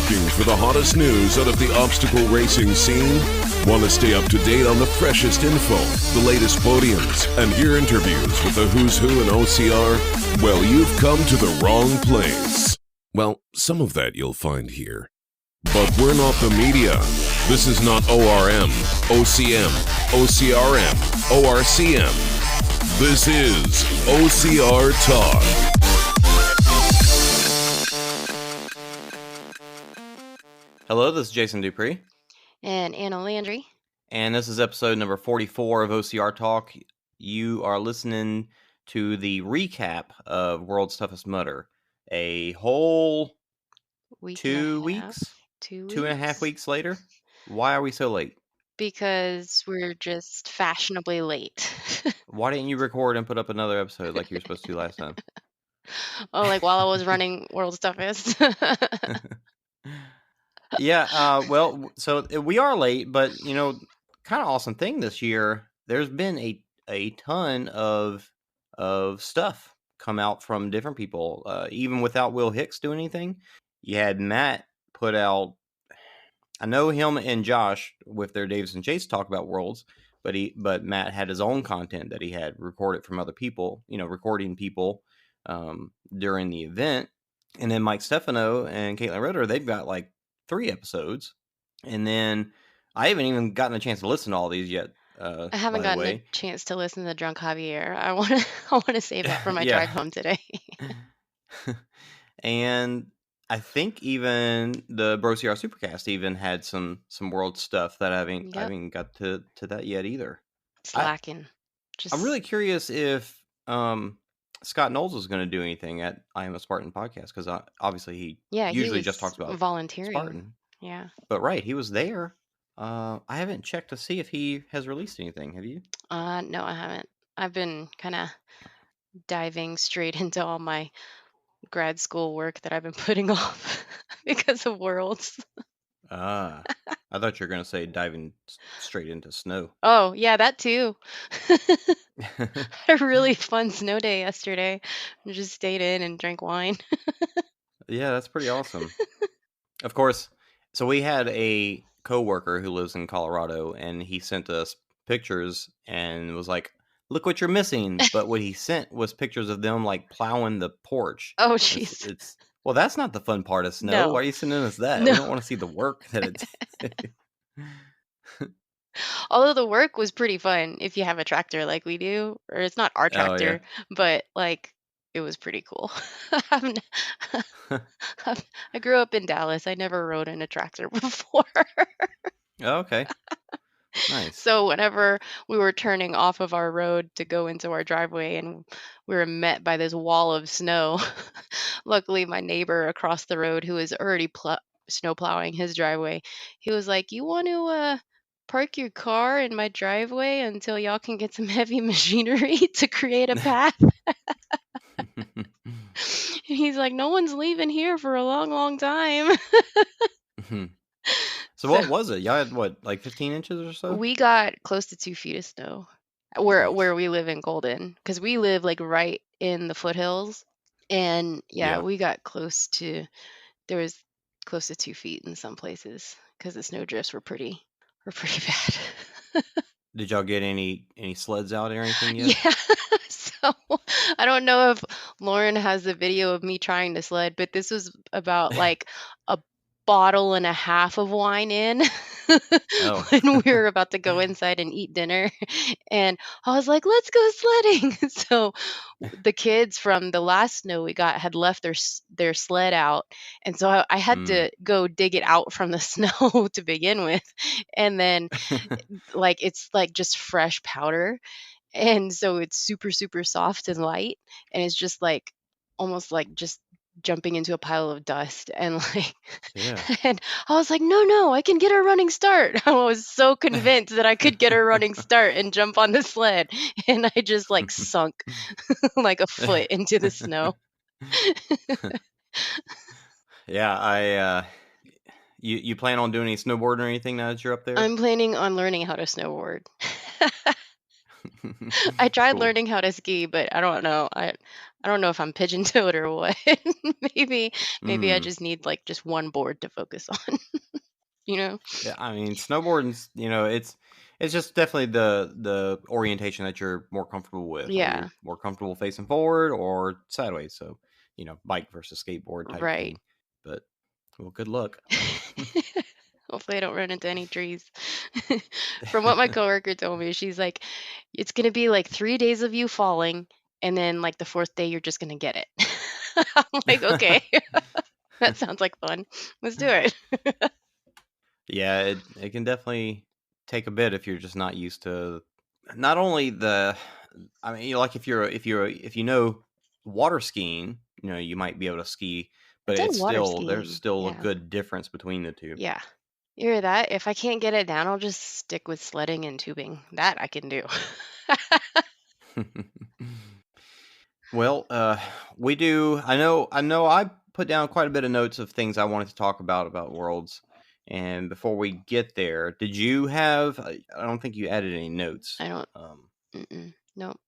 Looking for the hottest news out of the obstacle racing scene? Want to stay up to date on the freshest info, the latest podiums, and hear interviews with the who's who in OCR? Well, you've come to the wrong place. Well, some of that you'll find here. But we're not the media. This is not ORM, OCM, OCRM, ORCM. This is OCR Talk. Hello, this is Jason Dupree. And Anna Landry. And this is episode number 44 of OCR Talk. You are listening to the recap of World's Toughest Mudder. A whole Week 2 and a half. weeks? 2 2 and a half weeks later? Why are we so late? Because we're just fashionably late. Why didn't you record and put up another episode like you were supposed to last time? Oh, like while I was running World's Toughest? Yeah, well, so we are late, but, kind of awesome thing this year, there's been a ton of stuff come out from different people, even without Will Hicks doing anything. You had Matt put out, I know him and Josh with their Davis and Chase talk about Worlds, but Matt had his own content that he had recorded from other people, recording people during the event. And then Mike Stefano and Caitlin Ritter, they've got like 3 episodes, and then I haven't even gotten a chance to listen to all these yet. I haven't gotten a chance to listen to Drunk Javier. I want to save that for my drive home today. And I think even the Bro CR Supercast even had some world stuff that I haven't got to that yet either. Slacking. I'm really curious if Scott Knowles is going to do anything at I Am a Spartan podcast, because obviously he usually just talks about volunteering. Spartan. Yeah. But right, he was there. I haven't checked to see if he has released anything. Have you? No, I haven't. I've been kind of diving straight into all my grad school work that I've been putting off because of Worlds. I thought you were going to say diving straight into snow. Oh, yeah, that too. A really fun snow day yesterday. I just stayed in and drank wine. Yeah, that's pretty awesome. Of course. So we had a coworker who lives in Colorado, and he sent us pictures and was like, "Look what you're missing." But what he sent was pictures of them like plowing the porch. Oh, jeez. Well, that's not the fun part of snow. No. Why are you sending us that? No. We don't want to see the work that it's. Although the work was pretty fun if you have a tractor like we do, or it's not our tractor, but like it was pretty cool. I grew up in Dallas. I never rode in a tractor before. Oh, okay. Nice. So whenever we were turning off of our road to go into our driveway and we were met by this wall of snow, luckily my neighbor across the road, who was already snow plowing his driveway, he was like, "You want to park your car in my driveway until y'all can get some heavy machinery to create a path?" He's like, "No one's leaving here for a long, long time." So what was it? Y'all had what, like 15 inches or so? We got close to 2 feet of snow where we live in Golden, because we live like right in the foothills, and we got there was close to 2 feet in some places because the snow drifts were pretty bad. Did y'all get any sleds out or anything yet? Yeah. So I don't know if Lauren has the video of me trying to sled, but this was about like a bottle and a half of wine in when we were about to go inside and eat dinner, and I was like, "Let's go sledding." So the kids from the last snow we got had left their sled out, and so I had to go dig it out from the snow to begin with, and then like it's like just fresh powder, and so it's super, super soft and light, and it's just like almost like just jumping into a pile of dust, and like and I was like, no, I can get a running start. I was so convinced that I could get a running start and jump on the sled, and I just like sunk like a foot into the snow. Yeah, you plan on doing any snowboarding or anything now that you're up there? I'm planning on learning how to snowboard. I tried learning how to ski, but I don't know. I don't know if I'm pigeon-toed or what. maybe maybe I Mm. just need like just one board to focus on, you know? Yeah, I mean, snowboarding's, it's just definitely the orientation that you're more comfortable with. Like Yeah, you're more comfortable facing forward or sideways. So, bike versus skateboard type right. thing. But well, good luck. Hopefully I don't run into any trees. From what my coworker told me, she's like, it's gonna be like 3 days of you falling, and then like the fourth day you're just gonna get it. I'm like, okay, that sounds like fun. Let's do it. Yeah, it can definitely take a bit if you're just not used to not only I mean, like if you know water skiing, you might be able to ski, I've but done water there's skiing. still a Yeah. good difference between the two. Yeah. You hear that? If I can't get it down, I'll just stick with sledding and tubing. That I can do. Well, we do. I know. I put down quite a bit of notes of things I wanted to talk about Worlds. And before we get there, did you have? I don't think you added any notes. I don't. Nope.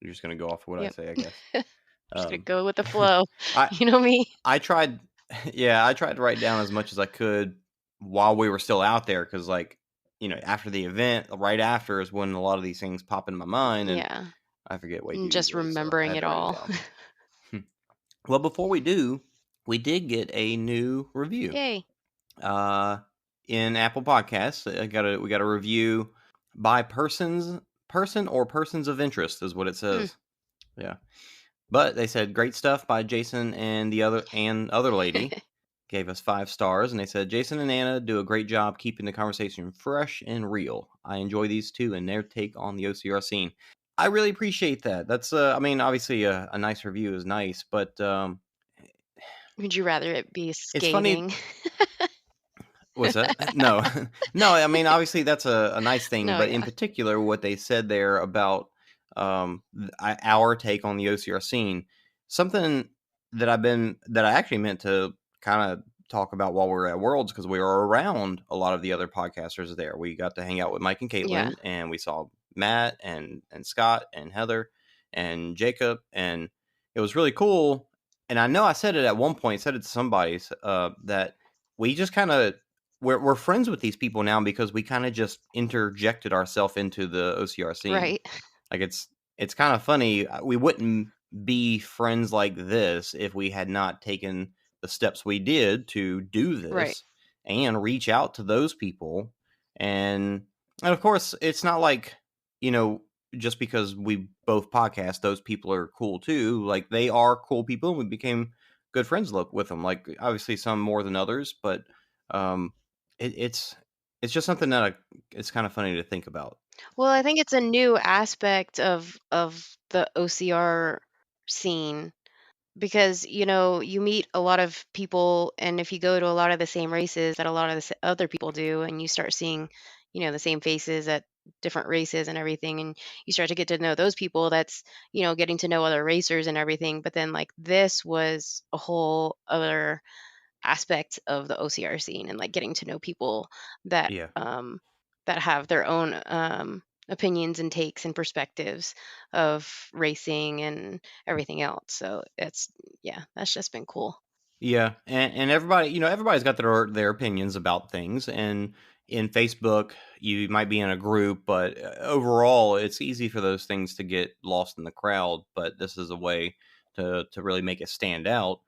You're just gonna go off of what I Yep. say, I guess. Just gonna Um, go with the flow. I You know me. I tried. Yeah, I tried to write down as much as I could while we were still out there, because after the event, right after is when a lot of these things pop in my mind, and Yeah. I forget way too And just easily. So I remembering had it to write it all. down. Well, before we do, we did get a new review. Yay. In Apple Podcasts. We got a review by person or persons of interest is what it says. Yeah. But they said great stuff by Jason and the other lady. Gave us 5 stars, and they said Jason and Anna do a great job keeping the conversation fresh and real. I enjoy these two and their take on the OCR scene. I really appreciate that. That's I mean, obviously a nice review is nice, but Would you rather it be it's funny. scathing? What's that? No, no. I mean, obviously that's a nice thing, No, but in yeah. particular, what they said there about our take on the OCR scene, something that I actually meant to kind of talk about while we were at Worlds, because we were around a lot of the other podcasters there. We got to hang out with Mike and Yeah. Caitlin, and we saw Matt and Scott and Heather and Jacob, and it was really cool. And I know I said it at one point, said it to somebody that we just kind of we're friends with these people now because we kind of just interjected ourselves into the OCR scene. Right. Like it's kind of funny. We wouldn't be friends like this if we had not taken the steps we did to do this Right. and reach out to those people. And of course, it's not like, just because we both podcast, those people are cool too. Like they are cool people, and we became good friends with them. Like obviously some more than others, but um, it's just something that it's kind of funny to think about. Well, I think it's a new aspect of the OCR scene because you meet a lot of people, and if you go to a lot of the same races that a lot of the other people do, and you start seeing the same faces at different races and everything, and you start to get to know those people, that's getting to know other racers and everything. But then like this was a whole other aspect of the OCR scene, and like getting to know people that Yeah. that have their own opinions and takes and perspectives of racing and everything else. So that's just been cool. Yeah, and everybody, everybody's got their opinions about things, and in Facebook, you might be in a group, but overall, it's easy for those things to get lost in the crowd. But this is a way to really make it stand out.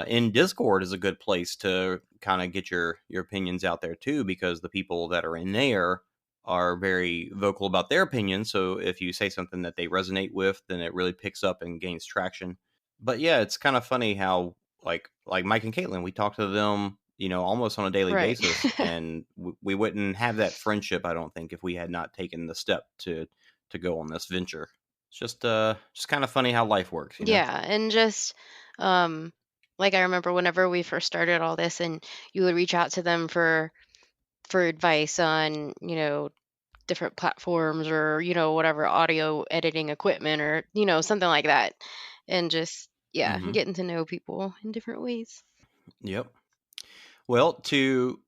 In Discord is a good place to kind of get your opinions out there too, because the people that are in there are very vocal about their opinions. So if you say something that they resonate with, then it really picks up and gains traction. But yeah, it's kind of funny how like Mike and Caitlin, we talk to them, almost on a daily Right. basis, and we wouldn't have that friendship, I don't think, if we had not taken the step to go on this venture. It's just kind of funny how life works, Yeah, and just like I remember whenever we first started all this, and you would reach out to them for advice on different platforms, or whatever audio editing equipment, or something like that, and just Mm-hmm. getting to know people in different ways. Yep. Well, to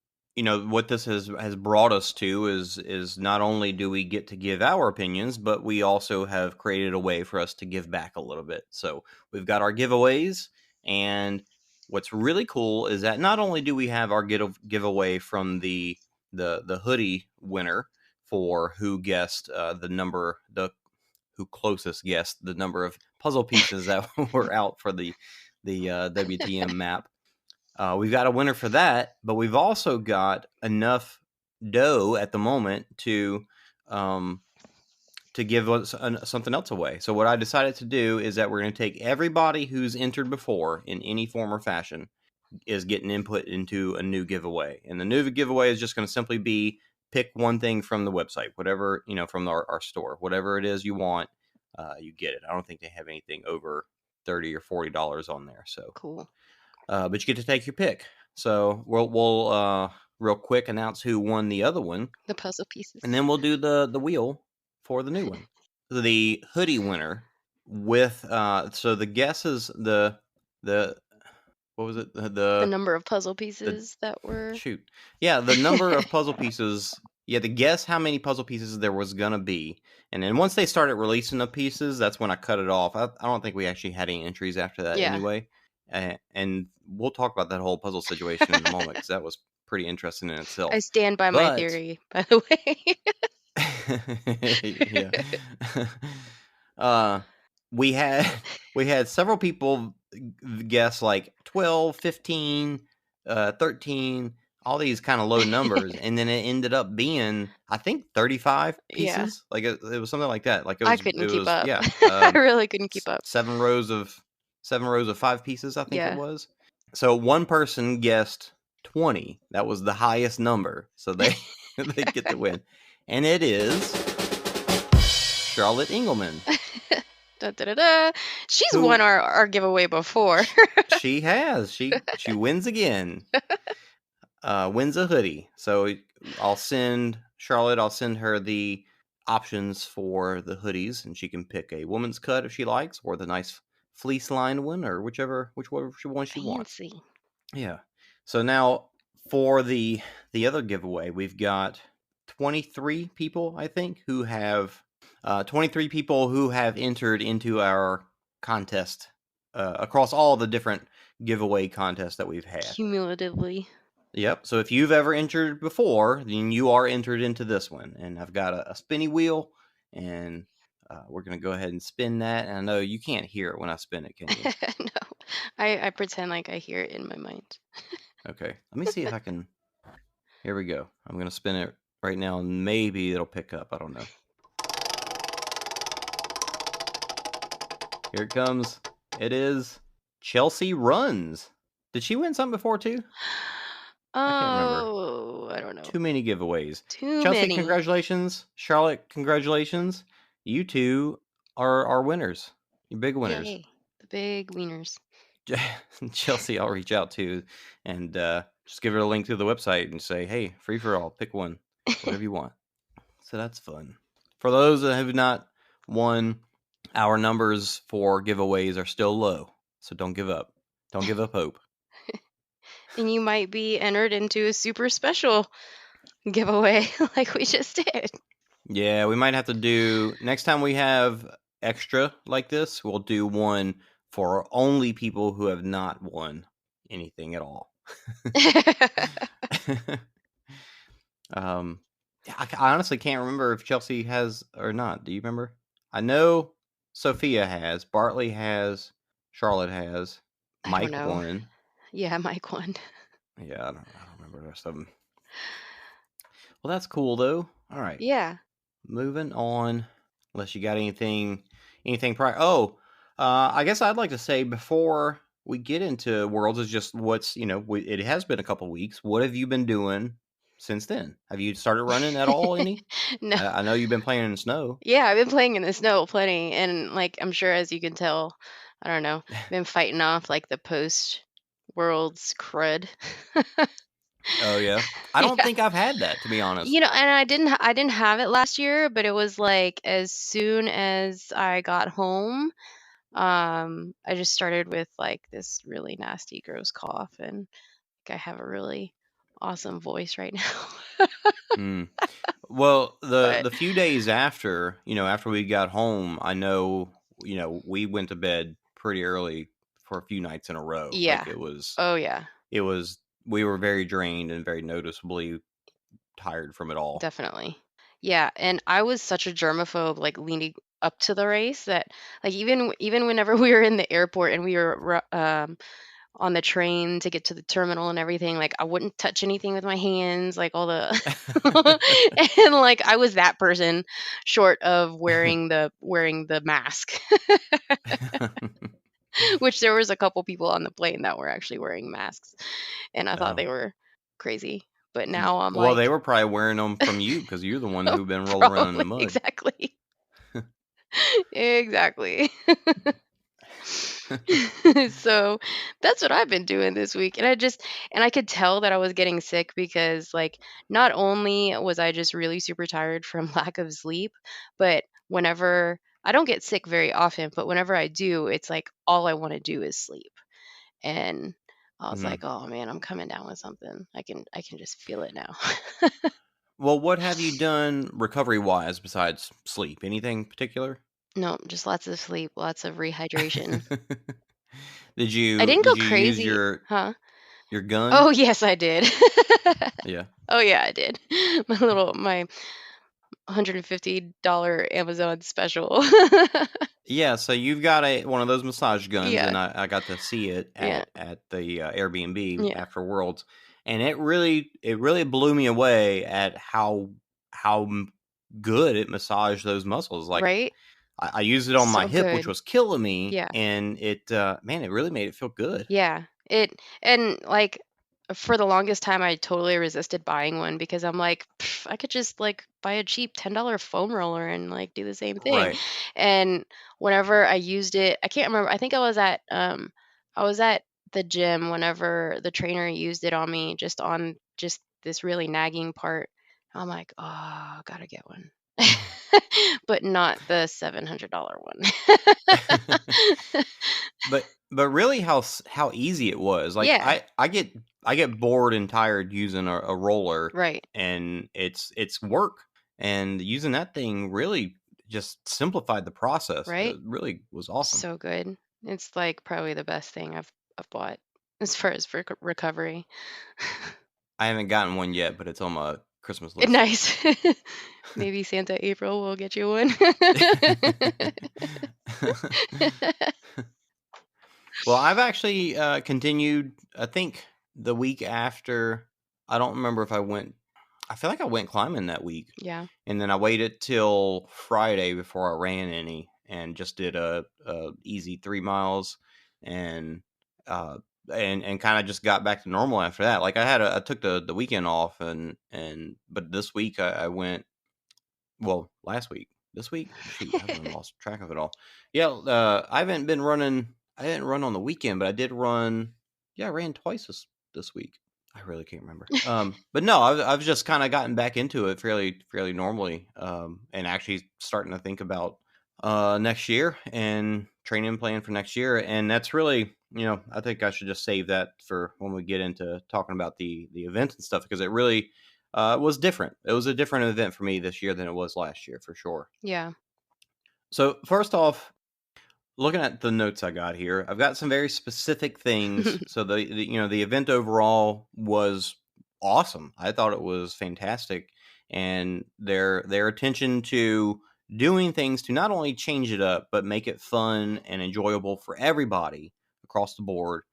what this has brought us to is not only do we get to give our opinions, but we also have created a way for us to give back a little bit. So we've got our giveaways, and what's really cool is that not only do we have our giveaway from the hoodie winner for who guessed who closest guessed the number of puzzle pieces that were out for the WTM map. We've got a winner for that, but we've also got enough dough at the moment to give us something else away. So what I decided to do is that we're going to take everybody who's entered before in any form or fashion is getting input into a new giveaway. And the new giveaway is just going to simply be pick one thing from the website, whatever, from our store, whatever it is you want, you get it. I don't think they have anything over $30 or $40 on there. So Cool. but you get to take your pick. So we'll real quick announce who won the other one, The puzzle pieces. and then we'll do the wheel for the new one. The hoodie winner with so the guesses the what was it The number of puzzle pieces that were the number of puzzle pieces. You had to guess how many puzzle pieces there was gonna be, and then once they started releasing the pieces, that's when I cut it off. I don't think we actually had any entries after that anyway. And we'll talk about that whole puzzle situation in a moment, because that was pretty interesting in itself. I stand by my theory, by the way. We had several people guess like 12, 15, 13, all these kind of low numbers, and then it ended up being, I think, 35 pieces. Like it was something like that. Like I couldn't keep up. I really couldn't keep up. 7 rows of 5 pieces, I think it was. So one person guessed 20. That was the highest number, so they get the win, and it is Charlotte Engelman. Da, da, da, da. She's won our giveaway before. She has. She wins again. Wins a hoodie. So I'll send her the options for the hoodies, and she can pick a woman's cut if she likes, or the nice fleece lined one, or whichever one she wants. Yeah. So now for the other giveaway, we've got 23 people, I think, who have 23 people who have entered into our contest across all the different giveaway contests that we've had. Cumulatively. Yep. So if you've ever entered before, then you are entered into this one. And I've got a spinny wheel, and we're going to go ahead and spin that. And I know you can't hear it when I spin it, can you? No. I pretend like I hear it in my mind. Okay. Let me see if I can. Here we go. I'm going to spin it right now, and maybe it'll pick up. I don't know. Here it comes. It is Chelsea Runs. Did she win something before too? I can't remember. I don't know. Too many giveaways. Chelsea, many. Congratulations. Charlotte, congratulations. You two are winners. You're big winners. Yay. The big wieners. Chelsea, I'll reach out to and just give her a link to the website and say, hey, free for all. Pick one. Whatever you want. So that's fun. For those that have not won, our numbers for giveaways are still low. So don't give up. Don't give up hope. And you might be entered into a super special giveaway like we just did. Yeah, we might have to do, next time we have extra like this, we'll do one for only people who have not won anything at all. I honestly can't remember if Chelsea has or not. Do you remember? I know Sophia has, Bartley has, Charlotte has, Mike won. Yeah, Mike won. Yeah, I don't remember the rest of them. Well, that's cool though. All right. Yeah. Moving on. Unless you got anything prior. I guess I'd like to say before we get into Worlds is just what's, it has been a couple weeks. What have you been doing since then? Have you started running at all any? No. I know you've been playing in the snow. Yeah, I've been playing in the snow plenty. And I'm sure as you can tell, I don't know, been fighting off the post Worlds crud. Oh yeah. I don't think I've had that, to be honest. And I didn't have it last year, but it was as soon as I got home, I just started with this really nasty gross cough, and I have a really awesome voice right now. Mm. Well, But the few days after, after we got home, I know, we went to bed pretty early for a few nights in a row. Like yeah. Oh yeah, we were very drained and very noticeably tired from it all. definitely. Yeah, and I was such a germaphobe, like leading up to the race, that like even whenever we were in the airport and we were on the train to get to the terminal and everything, like I wouldn't touch anything with my hands, like all the and like I was that person short of wearing the mask. Which there was a couple people on the plane that were actually wearing masks, and I thought Oh. they were crazy. But now I'm Well, they like, were probably wearing them from you because you're the one who've been rolling around in the probably mud. exactly. Exactly. So that's what I've been doing this week. And I could tell that I was getting sick because like not only was I just really super tired from lack of sleep, but whenever I don't get sick very often, but whenever I do, it's like all I want to do is sleep. And I was like, Mhm. "Oh man, I'm coming down with something. I can just feel it now." Well, what have you done recovery-wise besides sleep? Anything particular? No, just lots of sleep, lots of rehydration. Did I you didn't go did you use crazy, huh? your gun? Oh, yes, I did. Yeah. Oh, yeah, I did. My $150 Amazon special. Yeah, so you've got one of those massage guns, Yeah, and I got to see it yeah, at the Airbnb yeah, after Worlds, and it really blew me away at how good it massaged those muscles. Like right? I used it on my So hip, which good. was killing me, Yeah. and man, it really made it feel good. Yeah. It and like for the longest time I totally resisted buying one because I'm like, "Pff, I could just like buy a cheap $10 foam roller and like do the same thing." Right. And whenever I used it, I can't remember. I think I was at the gym whenever the trainer used it on me just on just this really nagging part. I'm like, "Oh, gotta get one." But not the $700 one. But really, how easy it was. Like Yeah, I get bored and tired using a roller, right. and it's work. And using that thing really just simplified the process. It Right? really was awesome. So good. It's like probably the best thing I've bought as far as for recovery. I haven't gotten one yet, but it's on my Christmas list. Nice. Maybe Santa April will get you one. Well, I've actually continued. I think the week after, I don't remember if I went. I feel like I went climbing that week, Yeah. and then I waited till Friday before I ran any, and just did a easy 3 miles, and uh, and kind of just got back to normal after that. Like I took the weekend off, and but this week I went. Well, last week, this week, shoot, I've even lost track of it all. Yeah, I haven't been running. I didn't run on the weekend, but I did run. Yeah, I ran twice this week. I really can't remember. But no, I've just kind of gotten back into it fairly normally, and actually starting to think about next year and training plan for next year. And that's really, I think I should just save that for when we get into talking about the events and stuff, because it really was different. It was a different event for me this year than it was last year, for sure. Yeah. So first off, looking at the notes I got here, I've got some very specific things. So the event overall was awesome. I thought it was fantastic, and their attention to doing things to not only change it up but make it fun and enjoyable for everybody across the board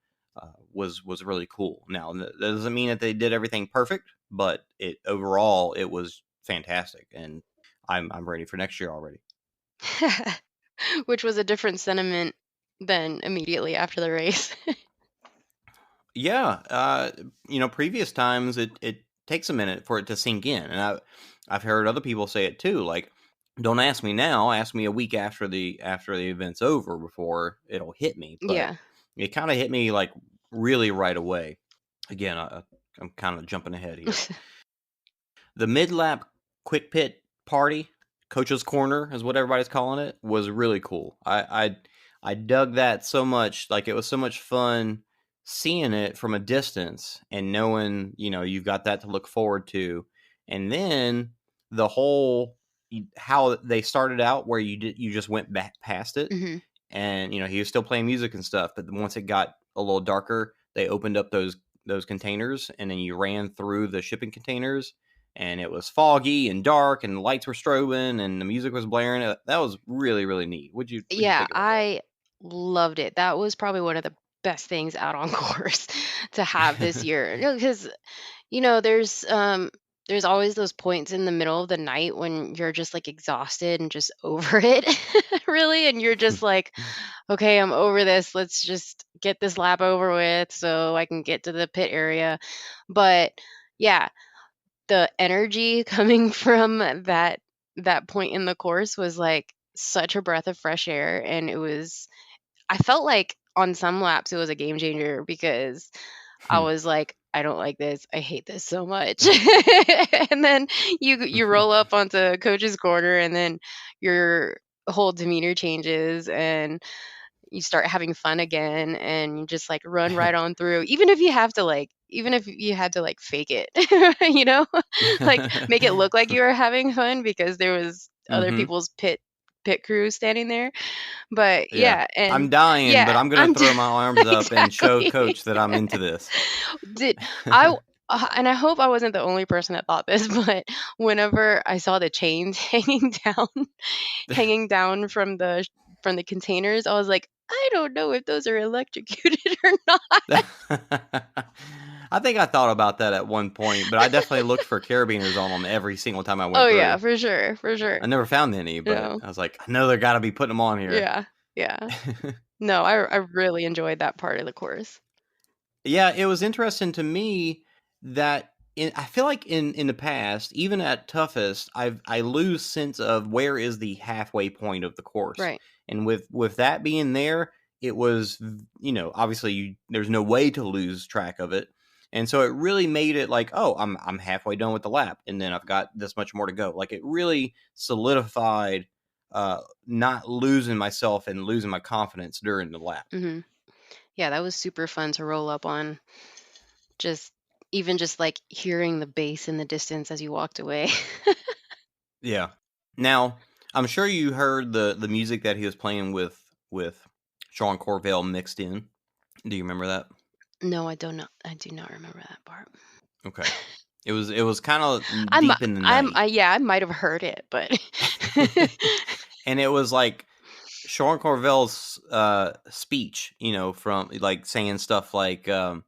was really cool. Now that doesn't mean that they did everything perfect, but overall it was fantastic, and I'm ready for next year already. Which was a different sentiment than immediately after the race. Yeah, previous times it takes a minute for it to sink in, and I've heard other people say it too. Like, don't ask me now, ask me a week after the event's over before it'll hit me. But Yeah. it kind of hit me like really right away. Again, I'm kind of jumping ahead here. The mid lap quick pit party, coach's corner is what everybody's calling it, was really cool. I dug that so much. Like, it was so much fun seeing it from a distance and knowing, you've got that to look forward to. And then the whole how they started out where you just went back past it, hmm and he was still playing music and stuff, but once it got a little darker, they opened up those containers, and then you ran through the shipping containers, and it was foggy and dark, and the lights were strobing, and the music was blaring. That was really, really neat. What'd you Yeah, think about that? I loved it. That was probably one of the best things out on course to have this year. Because there's always those points in the middle of the night when you're just like exhausted and just over it, really, and you're just like, okay, I'm over this. Let's just get this lap over with so I can get to the pit area. But yeah, the energy coming from that point in the course was like such a breath of fresh air, and I felt like on some laps it was a game changer because I was like, I don't like this. I hate this so much. And then you roll up onto coach's corner, and then your whole demeanor changes, and you start having fun again, and you just like run right on through, even if you had to like fake it, you know, like make it look like you were having fun because there was other Mm-hmm. people's pit crew standing there. But Yeah. yeah, and I'm dying, but yeah, I'm gonna throw my arms up and show exactly. Coach that I'm into this. Did I and I hope I wasn't the only person that thought this, but whenever I saw the chains hanging down from the containers, I was like, I don't know if those are electrocuted or not. I think I thought about that at one point, but I definitely looked for carabiners on them every single time I went Oh yeah, through. for sure, for sure. I never found any, but No, I was like, I know they got to be putting them on here. yeah, yeah. No, I really enjoyed that part of the course. Yeah, it was interesting to me that I feel like in the past, even at toughest, I lose sense of where is the halfway point of the course, Right. and with that being there, it was obviously there's no way to lose track of it, and so it really made it like, oh, I'm halfway done with the lap, and then I've got this much more to go. Like it really solidified not losing myself and losing my confidence during the lap. hmm Yeah, that was super fun to roll up on. Just even just like hearing the bass in the distance as you walked away. Yeah. Now, I'm sure you heard the music that he was playing with Sean Corvell mixed in. Do you remember that? No, I don't know. I do not remember that part. Okay. It was kind of deep in the night. I might have heard it, but And it was like Sean Corvell's speech, from like saying stuff like I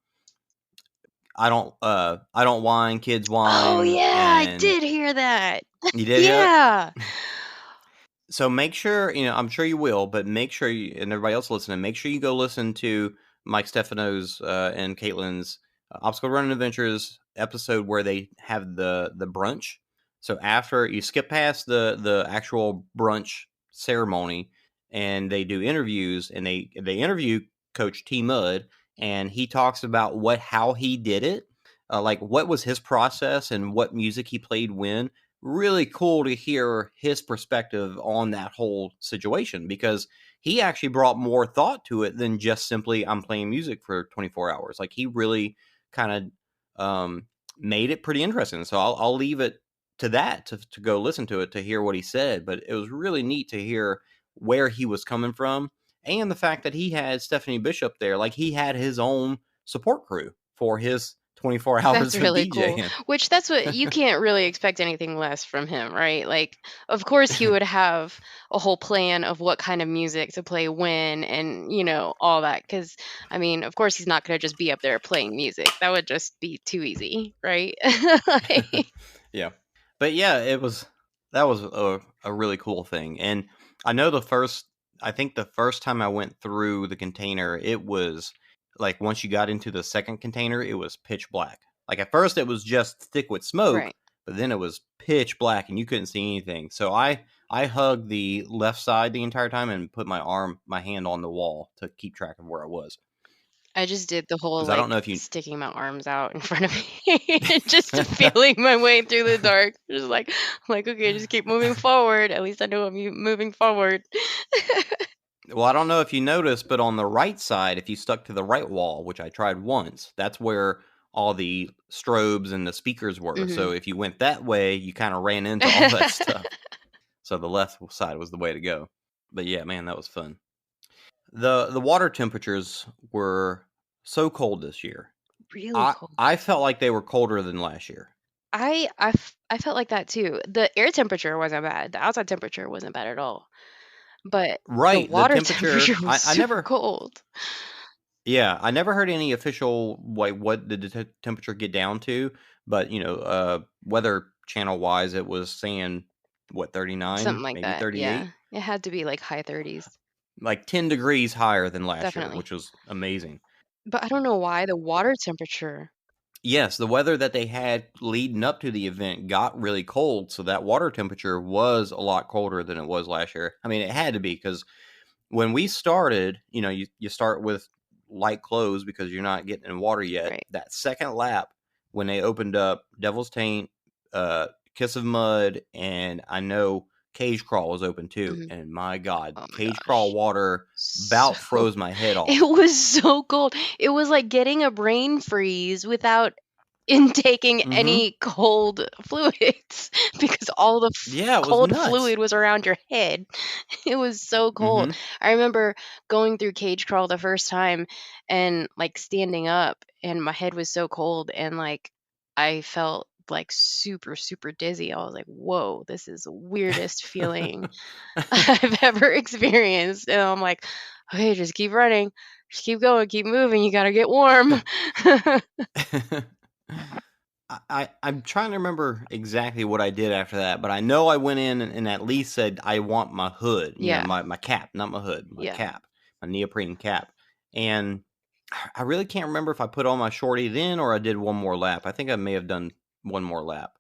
don't whine, kids oh whine, yeah, I and did hear that. you did hear it? Yeah. So make sure, I'm sure you will, but make sure you, and everybody else listening, make sure you go listen to Mike Stefano's and Caitlin's Obstacle Running Adventures episode where they have the brunch. So after you skip past the actual brunch ceremony, and they do interviews, and they interview Coach T Mudd, and he talks about how he did it, like what was his process and what music he played when. Really cool to hear his perspective on that whole situation, because he actually brought more thought to it than just simply I'm playing music for 24 hours. Like he really kind of made it pretty interesting. So I'll leave it to that to go listen to it to hear what he said. But it was really neat to hear where he was coming from, and the fact that he had Stephanie Bishop there. Like he had his own support crew for his 24 hours That's of really cool. DJing. Which that's what you can't really expect anything less from him, right? Like, of course he would have a whole plan of what kind of music to play when and, all that. Because, I mean, of course he's not going to just be up there playing music. That would just be too easy, right? Like, Yeah. But yeah, that was a really cool thing. And I know I think the first time I went through the container, it was like once you got into the second container, it was pitch black. Like at first it was just thick with smoke, right. but then it was pitch black and you couldn't see anything. So I hugged the left side the entire time and put my hand on the wall to keep track of where I was. I just did the whole Because I don't know like if you sticking my arms out in front of me, just feeling my way through the dark. Just like, okay, just keep moving forward. At least I know I'm moving forward. Well, I don't know if you noticed, but on the right side, if you stuck to the right wall, which I tried once, that's where all the strobes and the speakers were. Mhm. So if you went that way, you kind of ran into all that stuff. So the left side was the way to go. But yeah, man, that was fun. The water temperatures were so cold this year. Really cold. I felt like they were colder than last year. I felt like that too. The air temperature wasn't bad. The outside temperature wasn't bad at all. But the Right, the water temperature, temperature was I super never cold. Yeah, I never heard any official, like, what did the temperature get down to, but, Weather Channel-wise, it was saying, what, 39, Something like maybe that. Yeah. 38? It had to be like high 30s. Like 10 degrees higher than last year, Definitely. which was amazing. But I don't know why the water temperature. Yes, the weather that they had leading up to the event got really cold, so that water temperature was a lot colder than it was last year. I mean, it had to be because when we started, you start with light clothes because you're not getting in water yet. Right. That second lap, when they opened up Devil's Taint, Kiss of Mud, and I know Cage Crawl was open too. Mhm. And my God, Oh my Cage Crawl gosh. water about So froze my head off. it was so cold. It was like getting a brain freeze without intaking Mm-hmm. any cold fluids because all the Yeah, it was cold nuts. fluid was around your head. It was so cold. Mm-hmm. I remember going through Cage Crawl the first time and like standing up, and my head was so cold, and like I felt like super, super dizzy. I was like, whoa, this is the weirdest feeling I've ever experienced. And I'm like, okay, just keep running, just keep going, keep moving. You got to get warm. I'm trying to remember exactly what I did after that, but I know I went in and at least said I want my hood, Yeah. my cap, not my hood, my Yeah. cap, my neoprene cap. And I really can't remember if I put on my shorty then or I did one more lap. I think I may have done one more lap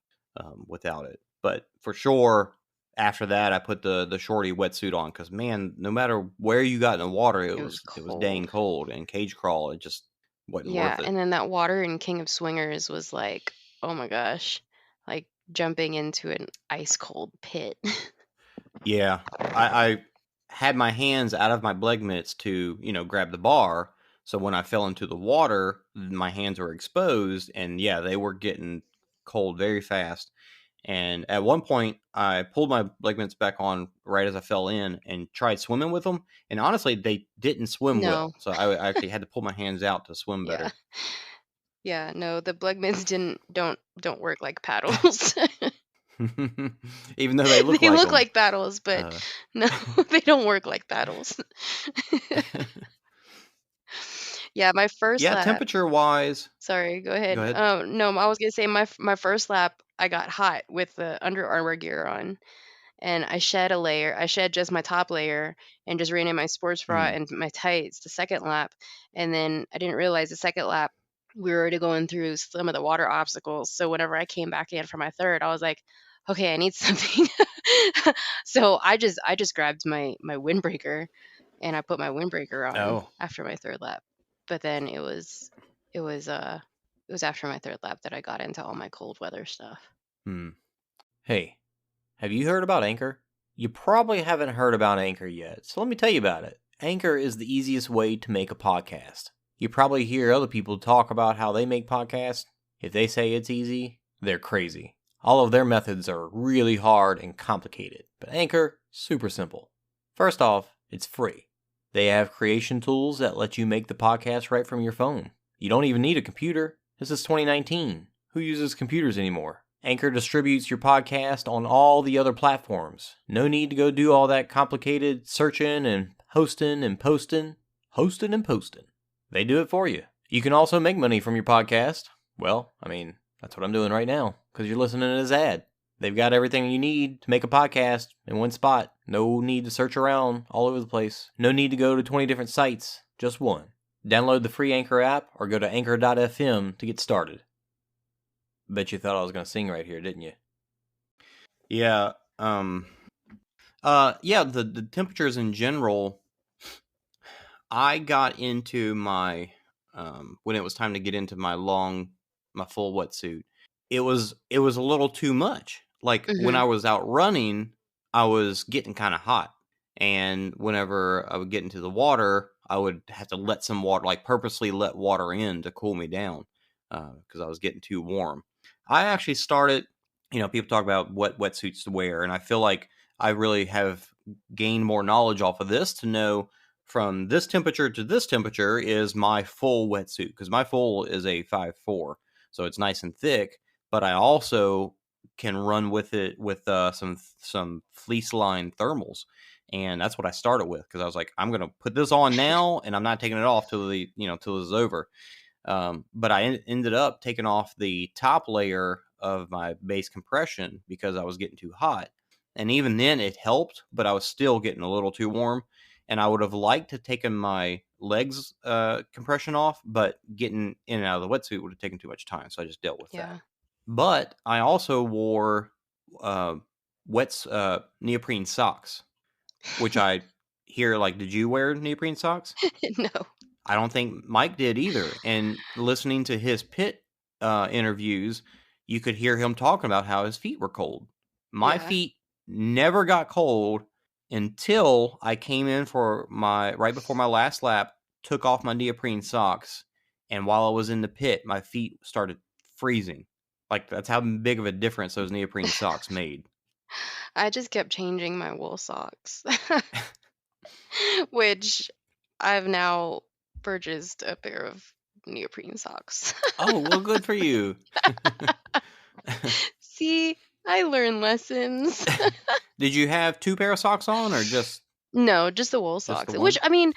without it. But for sure, after that, I put the shorty wetsuit on because, man, no matter where you got in the water, it was dang cold. And Cage Crawl, it just wasn't worth it. And then that water in King of Swingers was like, oh my gosh, like jumping into an ice cold pit. Yeah, I had my hands out of my bleg mitts to, grab the bar. So when I fell into the water, my hands were exposed, and yeah, they were getting cold very fast. And at one point, I pulled my bleg mitts back on right as I fell in and tried swimming with them. And honestly, they didn't swim No. well. So I actually had to pull my hands out to swim better. Yeah, no, the bleg mitts don't work like paddles. Even though they look like paddles, but no, they don't work like paddles. Yeah, my first lap. Temperature wise. Sorry, go ahead. Oh no, I was gonna say my first lap I got hot with the Under Armour gear on, and I shed a layer. I shed just my top layer and just ran in my sports bra and my tights the second lap, and then I didn't realize the second lap we were already going through some of the water obstacles. So whenever I came back in for my third, I was like, okay, I need something. So I just grabbed my windbreaker and I put my windbreaker on after my third lap. But then it was after my third lap that I got into all my cold weather stuff. Hey, have you heard about Anchor? You probably haven't heard about Anchor yet, so let me tell you about it. Anchor is the easiest way to make a podcast. You probably hear other people talk about how they make podcasts. If they say it's easy, they're crazy. All of their methods are really hard and complicated, but Anchor, super simple. First off, it's free. They have creation tools that let you make the podcast right from your phone. You don't even need a computer. This is 2019. Who uses computers anymore? Anchor distributes your podcast on all the other platforms. No need to go do all that complicated searching and hosting and posting. They do it for you. You can also make money from your podcast. Well, I mean, that's what I'm doing right now, because you're listening to this ad. They've got everything you need to make a podcast in one spot. No need to search around all over the place. No need to go to 20 different sites. Just one. Download the free Anchor app or go to anchor.fm to get started. Bet you thought I was going to sing right here, didn't you? Yeah. The temperatures in general, I got into my, when it was time to get into my full wetsuit, it was a little too much. Like when I was out running, I was getting kind of hot. And whenever I would get into the water, I would have to let some water, like purposely let water in to cool me down because I was getting too warm. I actually started, people talk about what wetsuits to wear, and I feel like I really have gained more knowledge off of this to know from this temperature to this temperature is my full wetsuit, because my full is a 5'4", so it's nice and thick, but I also can run with it with some fleece line thermals. And that's what I started with, because I was like, I'm going to put this on now and I'm not taking it off till till it's over. But I ended up taking off the top layer of my base compression because I was getting too hot. And even then it helped, but I was still getting a little too warm. And I would have liked to taken my legs compression off, but getting in and out of the wetsuit would have taken too much time. So I just dealt with that. But I also wore neoprene socks, which I hear, like, did you wear neoprene socks? No. I don't think Mike did either. And listening to his pit interviews, you could hear him talking about how his feet were cold. My feet never got cold until I came in right before my last lap, took off my neoprene socks, and while I was in the pit, my feet started freezing. Like, that's how big of a difference those neoprene socks made. I just kept changing my wool socks, which I've now purchased a pair of neoprene socks. Oh, well, good for you. See, I learned lessons. Did you have 2 pair of socks on, or just? No, just the wool Just the socks. one? Which, I mean,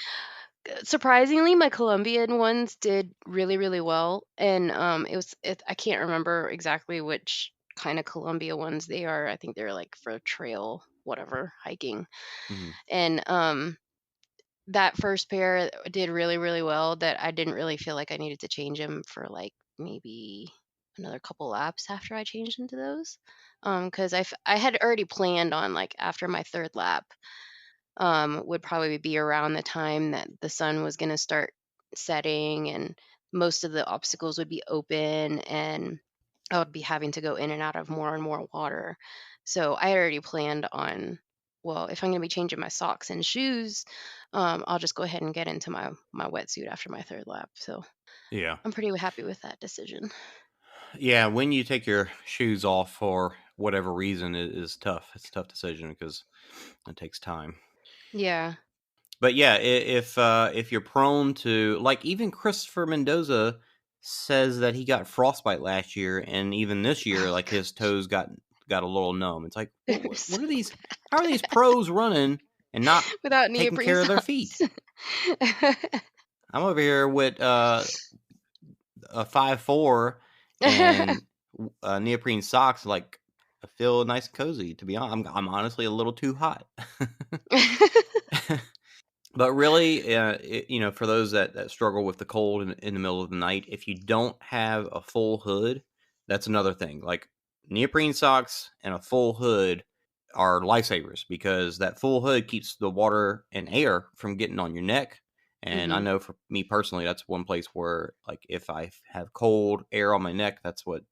surprisingly, my Colombian ones did really, really well. And I can't remember exactly which kind of Columbia ones they are. I think they're like for trail, whatever, hiking. Mhm. And that first pair did really, really well, that I didn't really feel like I needed to change them for like maybe another couple laps after I changed into those. Because I had already planned on, like, after my third lap, would probably be around the time that the sun was going to start setting and most of the obstacles would be open and I would be having to go in and out of more and more water. So I had already planned on, well, if I'm going to be changing my socks and shoes, I'll just go ahead and get into my wetsuit after my third lap. So Yeah. I'm pretty happy with that decision. Yeah, when you take your shoes off for whatever reason, it is tough. It's a tough decision because it takes time. Yeah. But yeah, if you're prone to, like, even Christopher Mendoza says that he got frostbite last year, and even this year, Oh, like, his toes got a little numb. It's like, they're what so are these? How are these pros running and not without taking neoprene care of their feet? socks. I'm over here with a 5'4" and neoprene socks. Like, I feel nice and cozy. To be honest, I'm honestly a little too hot. But really, for those that struggle with the cold in the middle of the night, if you don't have a full hood, that's another thing. Like, neoprene socks and a full hood are lifesavers, because that full hood keeps the water and air from getting on your neck. And I Mhm. know for me personally, that's one place where, like, if I have cold air on my neck, that's what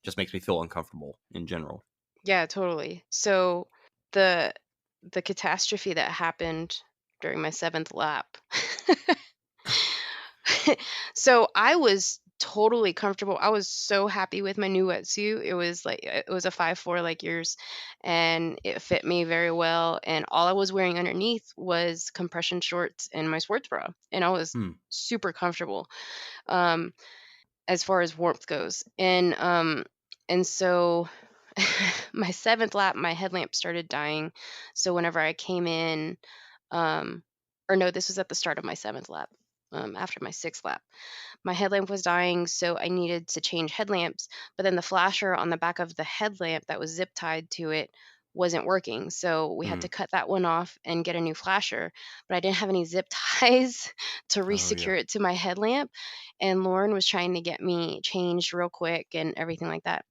just makes me feel uncomfortable in general. Yeah, totally. So the the catastrophe that happened during my seventh lap. So I was totally comfortable. I was so happy with my new wetsuit. It was a 5'4" like yours, and it fit me very well. And all I was wearing underneath was compression shorts and my sports bra, and I was Hmm. super comfortable. Um, as far as warmth goes. And so my seventh lap, my headlamp started dying. So whenever I came in, um, or no, this was at the start of my seventh lap. After my sixth lap, my headlamp was dying, so I needed to change headlamps. But then the flasher on the back of the headlamp that was zip tied to it wasn't working, so we had Hmm. to cut that one off and get a new flasher. But I didn't have any zip ties to Oh yeah. resecure it to my headlamp, and Lauren was trying to get me changed real quick and everything like that.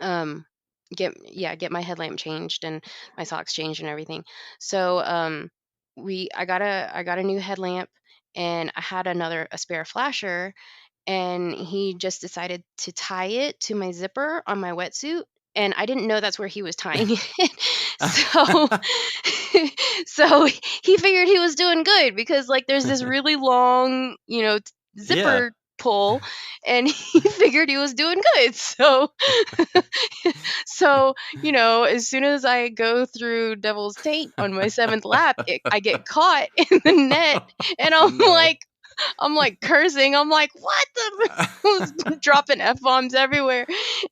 Um, get my headlamp changed and my socks changed and everything. So I got a new headlamp and I had a spare flasher, and he just decided to tie it to my zipper on my wetsuit and I didn't know that's where he was tying it. So so he figured he was doing good because like there's this really long, zipper pull, and he figured he was doing good. So so, as soon as I go through Devil's Taint on my 7th lap, I get caught in the net, and I'm like cursing. I'm like, what the? Dropping F-bombs everywhere.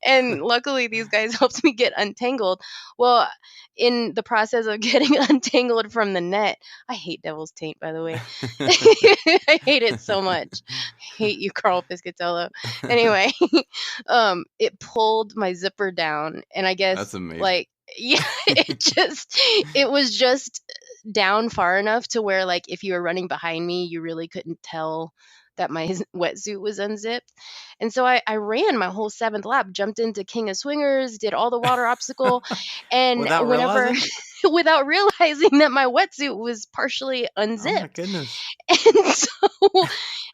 And luckily, these guys helped me get untangled. Well, in the process of getting untangled from the net, I hate Devil's Taint, by the way. I hate it so much. I hate you, Carl Piscatello. Anyway, it pulled my zipper down, and I guess That's amazing. like, yeah, it was just down far enough to where like if you were running behind me, you really couldn't tell that my wetsuit was unzipped. And so I ran my whole 7th lap, jumped into King of Swingers, did all the water obstacle, and Without realizing? without realizing that my wetsuit was partially Oh my unzipped. goodness.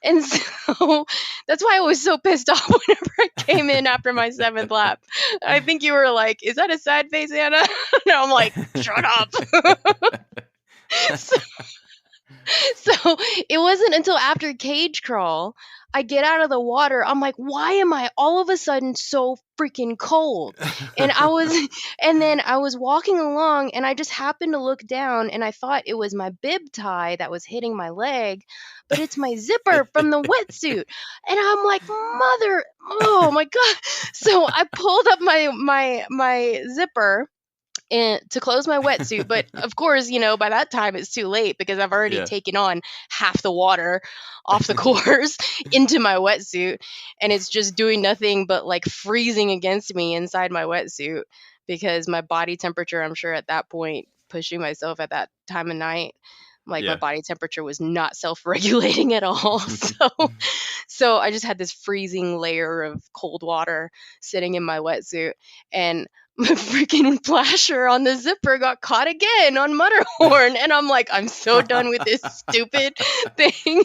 And so that's why I was so pissed off whenever I came in after my 7th lap. I think you were like, "Is that a sad face, Anna?" And I'm like, "Shut up." So it wasn't until after cage crawl, I get out of the water. I'm like, why am I all of a sudden so freaking cold? And then I was walking along, and I just happened to look down, and I thought it was my bib tie that was hitting my leg, but it's my zipper from the wetsuit. And I'm like, oh my God. So I pulled up my zipper and to close my wetsuit, but of course, by that time it's too late because I've already taken on half the water off the course into my wetsuit, and it's just doing nothing but like freezing against me inside my wetsuit because my body temperature, I'm sure at that point, pushing myself at that time of night, like my body temperature was not self-regulating at all. So I just had this freezing layer of cold water sitting in my wetsuit, and my freaking flasher on the zipper got caught again on Mutterhorn. And I'm like, I'm so done with this stupid thing.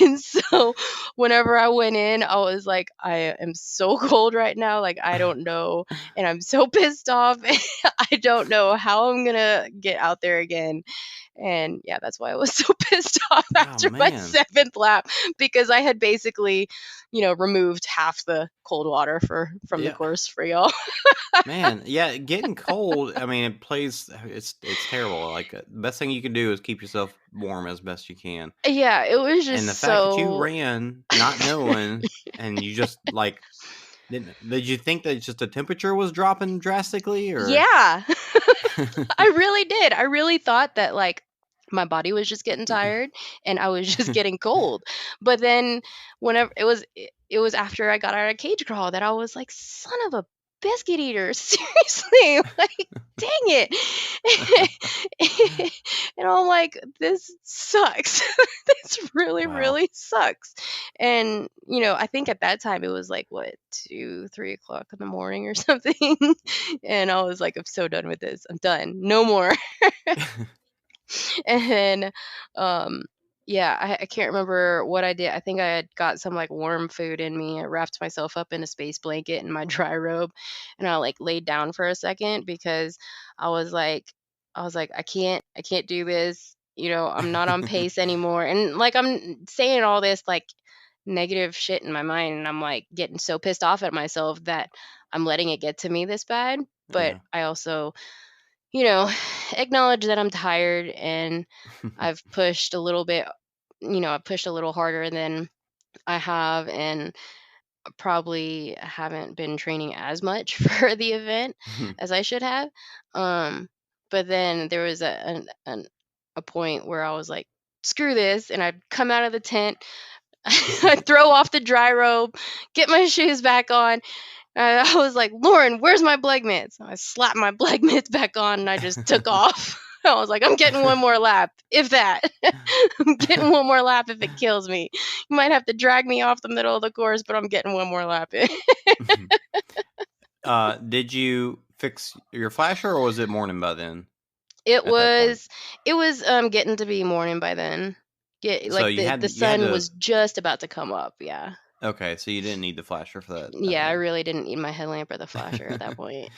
And so whenever I went in, I was like, I am so cold right now. Like, I don't know. And I'm so pissed off. I don't know how I'm going to get out there again. And yeah, that's why I was so pissed off after my 7th lap, because I had basically, removed half the cold water from the course for y'all. Man, yeah, getting cold, I mean, it's terrible. Like, the best thing you can do is keep yourself warm as best you can. Yeah, it was just And the fact that you ran not knowing, and you just like, did you think that just the temperature was dropping drastically? Or yeah, I really did. I really thought that like my body was just getting tired and I was just getting cold. But then whenever it was after I got out of cage crawl that I was like, son of a biscuit eater, seriously, like dang it. And I'm like, this sucks. This really sucks. And I think at that time it was like 2-3 o'clock in the morning or something. And I was like, I'm so done with this. I'm done. No more. And then I can't remember what I did. I think I had got some like warm food in me. I wrapped myself up in a space blanket and my dry robe, and I like laid down for a second because I was like I can't do this. I'm not on pace anymore. And like I'm saying all this like negative shit in my mind, and I'm like getting so pissed off at myself that I'm letting it get to me this bad. But I also acknowledge that I'm tired and I've pushed a little bit, I've pushed a little harder than I have, and probably haven't been training as much for the event as I should have. But then there was a point where I was like, screw this. And I'd come out of the tent, I'd throw off the dry robe, get my shoes back on. I was like, Lauren, where's my bleg mitts? I slapped my bleg mitts back on and I just took off. I was like, I'm getting one more lap, if that. I'm getting one more lap if it kills me. You might have to drag me off the middle of the course, but I'm getting one more lap in. Did you fix your flasher, or was it morning by then? It was getting to be morning by then. The sun was just about to come up, yeah. Okay, so you didn't need the flasher for that. Yeah, I really didn't need my headlamp or the flasher at that point.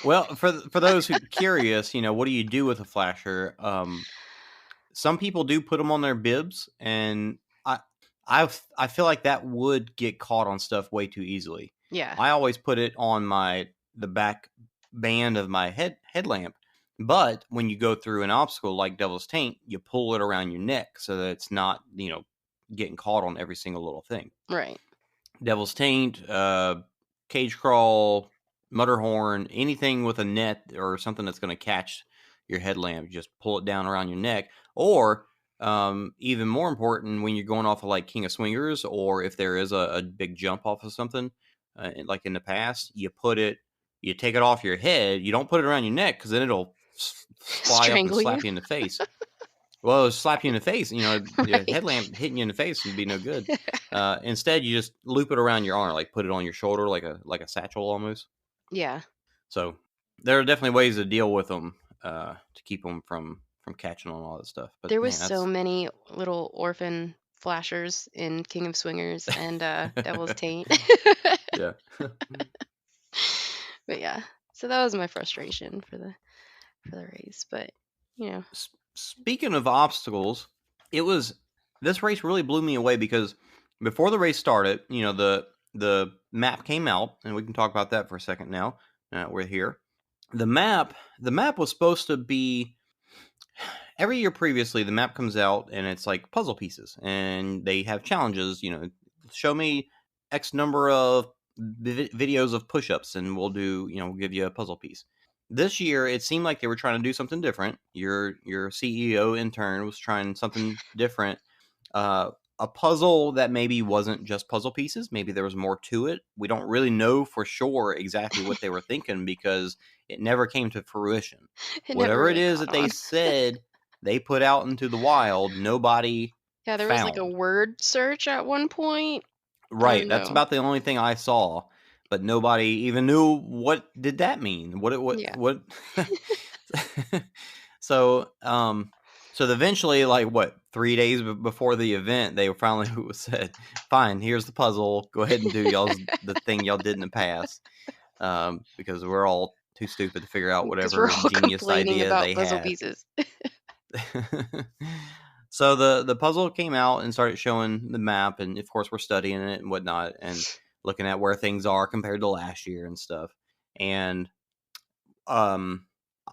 Well, for those who curious, what do you do with a flasher? Some people do put them on their bibs, and I feel like that would get caught on stuff way too easily. Yeah. I always put it on the back band of my headlamp, but when you go through an obstacle like Devil's Taint, you pull it around your neck so that it's not getting caught on every single little thing. Right. Devil's Taint, Cage Crawl, Mudderhorn, anything with a net or something that's going to catch your headlamp, just pull it down around your neck. Or even more important, when you're going off of like King of Swingers, or if there is a big jump off of something, like in the past, you take it off your head. You don't put it around your neck because then it'll fly up and slap you in the face. Well, it'll slap you in the face. The headlamp hitting you in the face would be no good. Instead, you just loop it around your arm, like put it on your shoulder, like a satchel almost. Yeah. So there are definitely ways to deal with them to keep them from catching on all that stuff. But there was so many little orphan flashers in King of Swingers and Devil's Taint. Yeah. But yeah, so that was my frustration for the race. But speaking of obstacles, this race really blew me away because before the race started, the map came out, and we can talk about that for a second now. We're here. The map was supposed to be every year previously. The map comes out and it's like puzzle pieces, and they have challenges. Show me X number of videos of push-ups, and we'll do. We'll give you a puzzle piece. This year, it seemed like they were trying to do something different. Your CEO intern was trying something different. A puzzle that maybe wasn't just puzzle pieces. Maybe there was more to it. We don't really know for sure exactly what they were thinking because it never came to fruition. Whatever it is that they said they put out into the wild, nobody Yeah, there was like a word search at one point. Right. That's about the only thing I saw. But nobody even knew what did that mean. What So eventually, like 3 days before the event, they finally said, "Fine, here's the puzzle. Go ahead and do the thing y'all did in the past." Because we're all too stupid to figure out whatever genius idea they puzzle had. Pieces. So the puzzle came out and started showing the map, and of course we're studying it and whatnot, and looking at where things are compared to last year and stuff. And I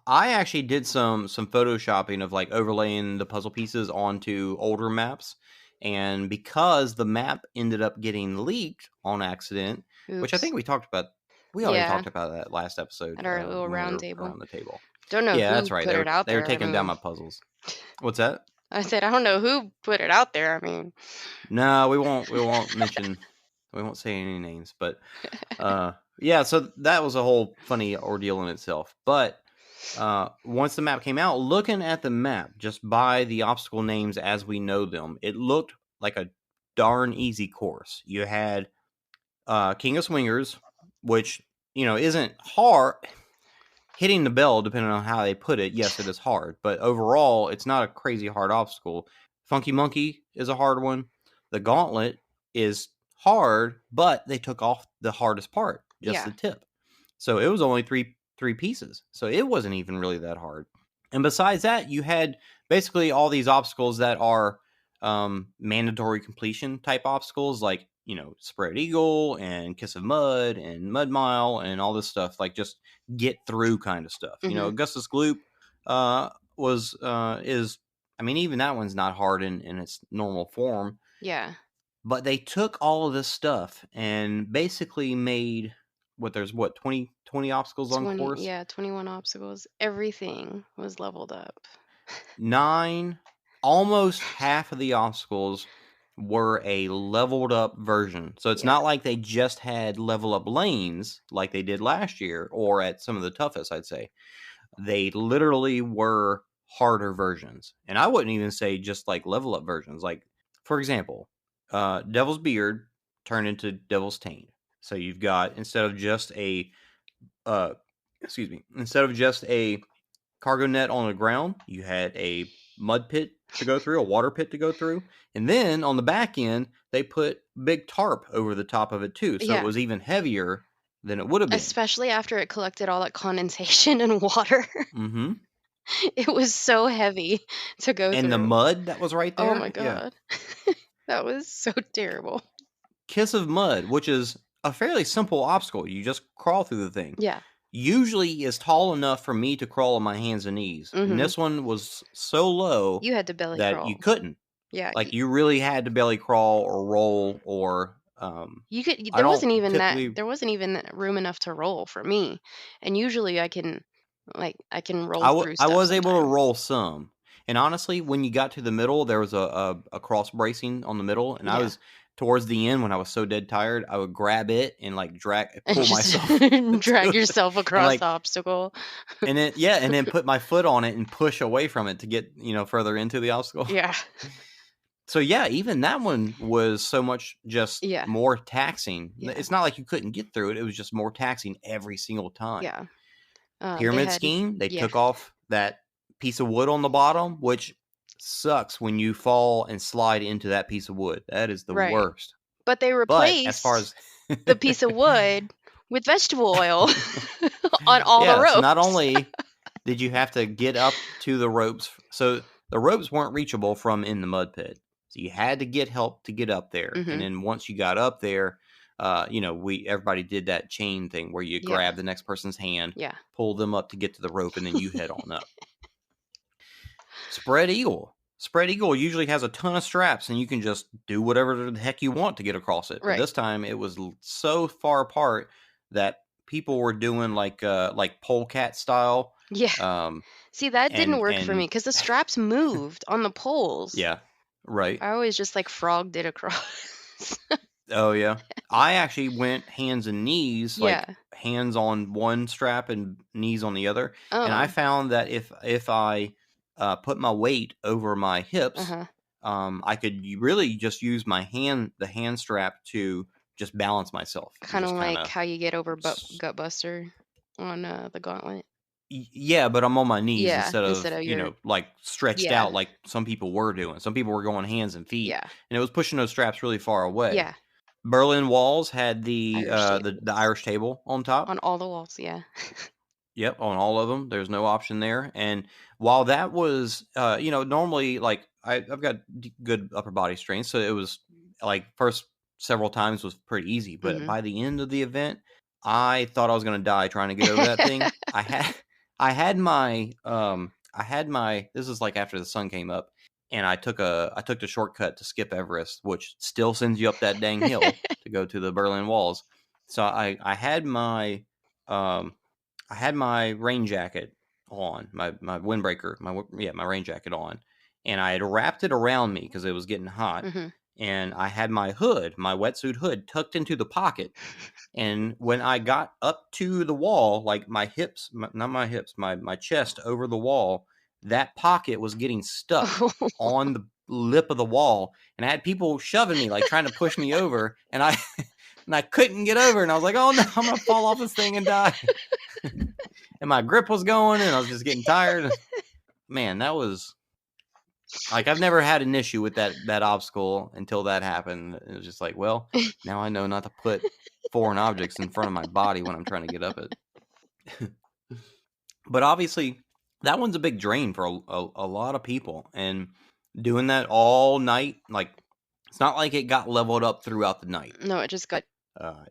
actually did some photoshopping of like overlaying the puzzle pieces onto older maps. And because the map ended up getting leaked on accident, which I think we talked about. We already talked about that last episode at our little round table. Around the table. Don't know. Yeah, who that's right. Put it out they there. were taking down my puzzles. What's that? I said I don't know who put it out there. I mean, no, we won't mention. We won't say any names, but yeah. So that was a whole funny ordeal in itself. But once the map came out, looking at the map just by the obstacle names as we know them, it looked like a darn easy course. You had King of Swingers, which isn't hard. Hitting the bell, depending on how they put it, yes, it is hard. But overall, it's not a crazy hard obstacle. Funky Monkey is a hard one. The Gauntlet is hard, but they took off the hardest part, just the tip. So it was only three pieces. So it wasn't even really that hard. And besides that, you had basically all these obstacles that are mandatory completion type obstacles, like Spread Eagle and Kiss of Mud and Mud Mile and all this stuff, like just get through kind of stuff. Mm-hmm. Augustus Gloop is, I mean, even that one's not hard in its normal form. Yeah. But they took all of this stuff and basically made 20 obstacles on course? Yeah, 21 obstacles. Everything was leveled up. 9, almost half of the obstacles were a leveled up version. So it's not like they just had level up lanes like they did last year or at some of the toughest, I'd say. They literally were harder versions. And I wouldn't even say just like level up versions. Like, for example, Devil's Beard turned into Devil's Taint. So you've got, instead of just a cargo net on the ground, you had a mud pit to go through, a water pit to go through. And then on the back end, they put big tarp over the top of it too. So it was even heavier than it would have been. Especially after it collected all that condensation and water. Mm-hmm. It was so heavy to go through. And the mud that was right there. Oh my God. That was so terrible. Kiss of Mud, which is a fairly simple obstacle. You just crawl through the thing. Yeah. Usually is tall enough for me to crawl on my hands and knees. And this one was so low You had to belly that crawl. you couldn't. Yeah. Like you really had to belly crawl or roll or you could there wasn't even room enough to roll for me. And usually I can roll through stuff I was able to sometimes. roll some. And honestly, when you got to the middle, there was a cross bracing on the middle, and I was towards the end when I was so dead tired, I would grab it and like pull myself, drag yourself across the obstacle, and then put my foot on it and push away from it to get further into the obstacle. Yeah. So yeah, even that one was so much just more taxing. Yeah. It's not like you couldn't get through it; it was just more taxing every single time. Yeah. Pyramid scheme, they took off that piece of wood on the bottom, which sucks when you fall and slide into that piece of wood. That is the worst. But they replaced as far as the piece of wood with vegetable oil on all the ropes. So not only did you have to get up to the ropes, so the ropes weren't reachable from in the mud pit. So you had to get help to get up there. And then once you got up there, everybody did that chain thing where you grab the next person's hand, pull them up to get to the rope, and then you head on up. Spread Eagle usually has a ton of straps, and you can just do whatever the heck you want to get across it. But this time, it was so far apart that people were doing like polecat style. Yeah. See, that didn't work for me because the straps moved on the poles. Yeah. Right. I always just like frogged it across. Oh yeah. I actually went hands and knees, like hands on one strap and knees on the other. And I found that if I put my weight over my hips, I could really just use the hand strap to just balance myself. Kind of like how you get over Gutbuster on the gauntlet. Yeah, but I'm on my knees instead of your... like stretched out like some people were doing. Some people were going hands and feet, and it was pushing those straps really far away. Yeah. Berlin walls had the Irish table on top. On all the walls, yeah. Yep, on all of them. There's no option there. And while that was, normally like I've got good upper body strength, so it was like first several times was pretty easy. But by the end of the event, I thought I was going to die trying to get over that thing. I had my this is like after the sun came up, and I took the shortcut to skip Everest, which still sends you up that dang hill to go to the Berlin walls. So I had my rain jacket on, my windbreaker, my rain jacket on, and I had wrapped it around me because it was getting hot. And I had my wetsuit hood tucked into the pocket. And when I got up to the wall, like my chest over the wall, that pocket was getting stuck on the lip of the wall. And I had people shoving me, like trying to push me over. And I couldn't get over. And I was like, oh no, I'm going to fall off this thing and die. And my grip was going, and I was just getting tired. Man, that was... like, I've never had an issue with that obstacle until that happened. It was just like, well, now I know not to put foreign objects in front of my body when I'm trying to get up it. But obviously, that one's a big drain for a lot of people. And doing that all night, like, it's not like it got leveled up throughout the night. No, it just got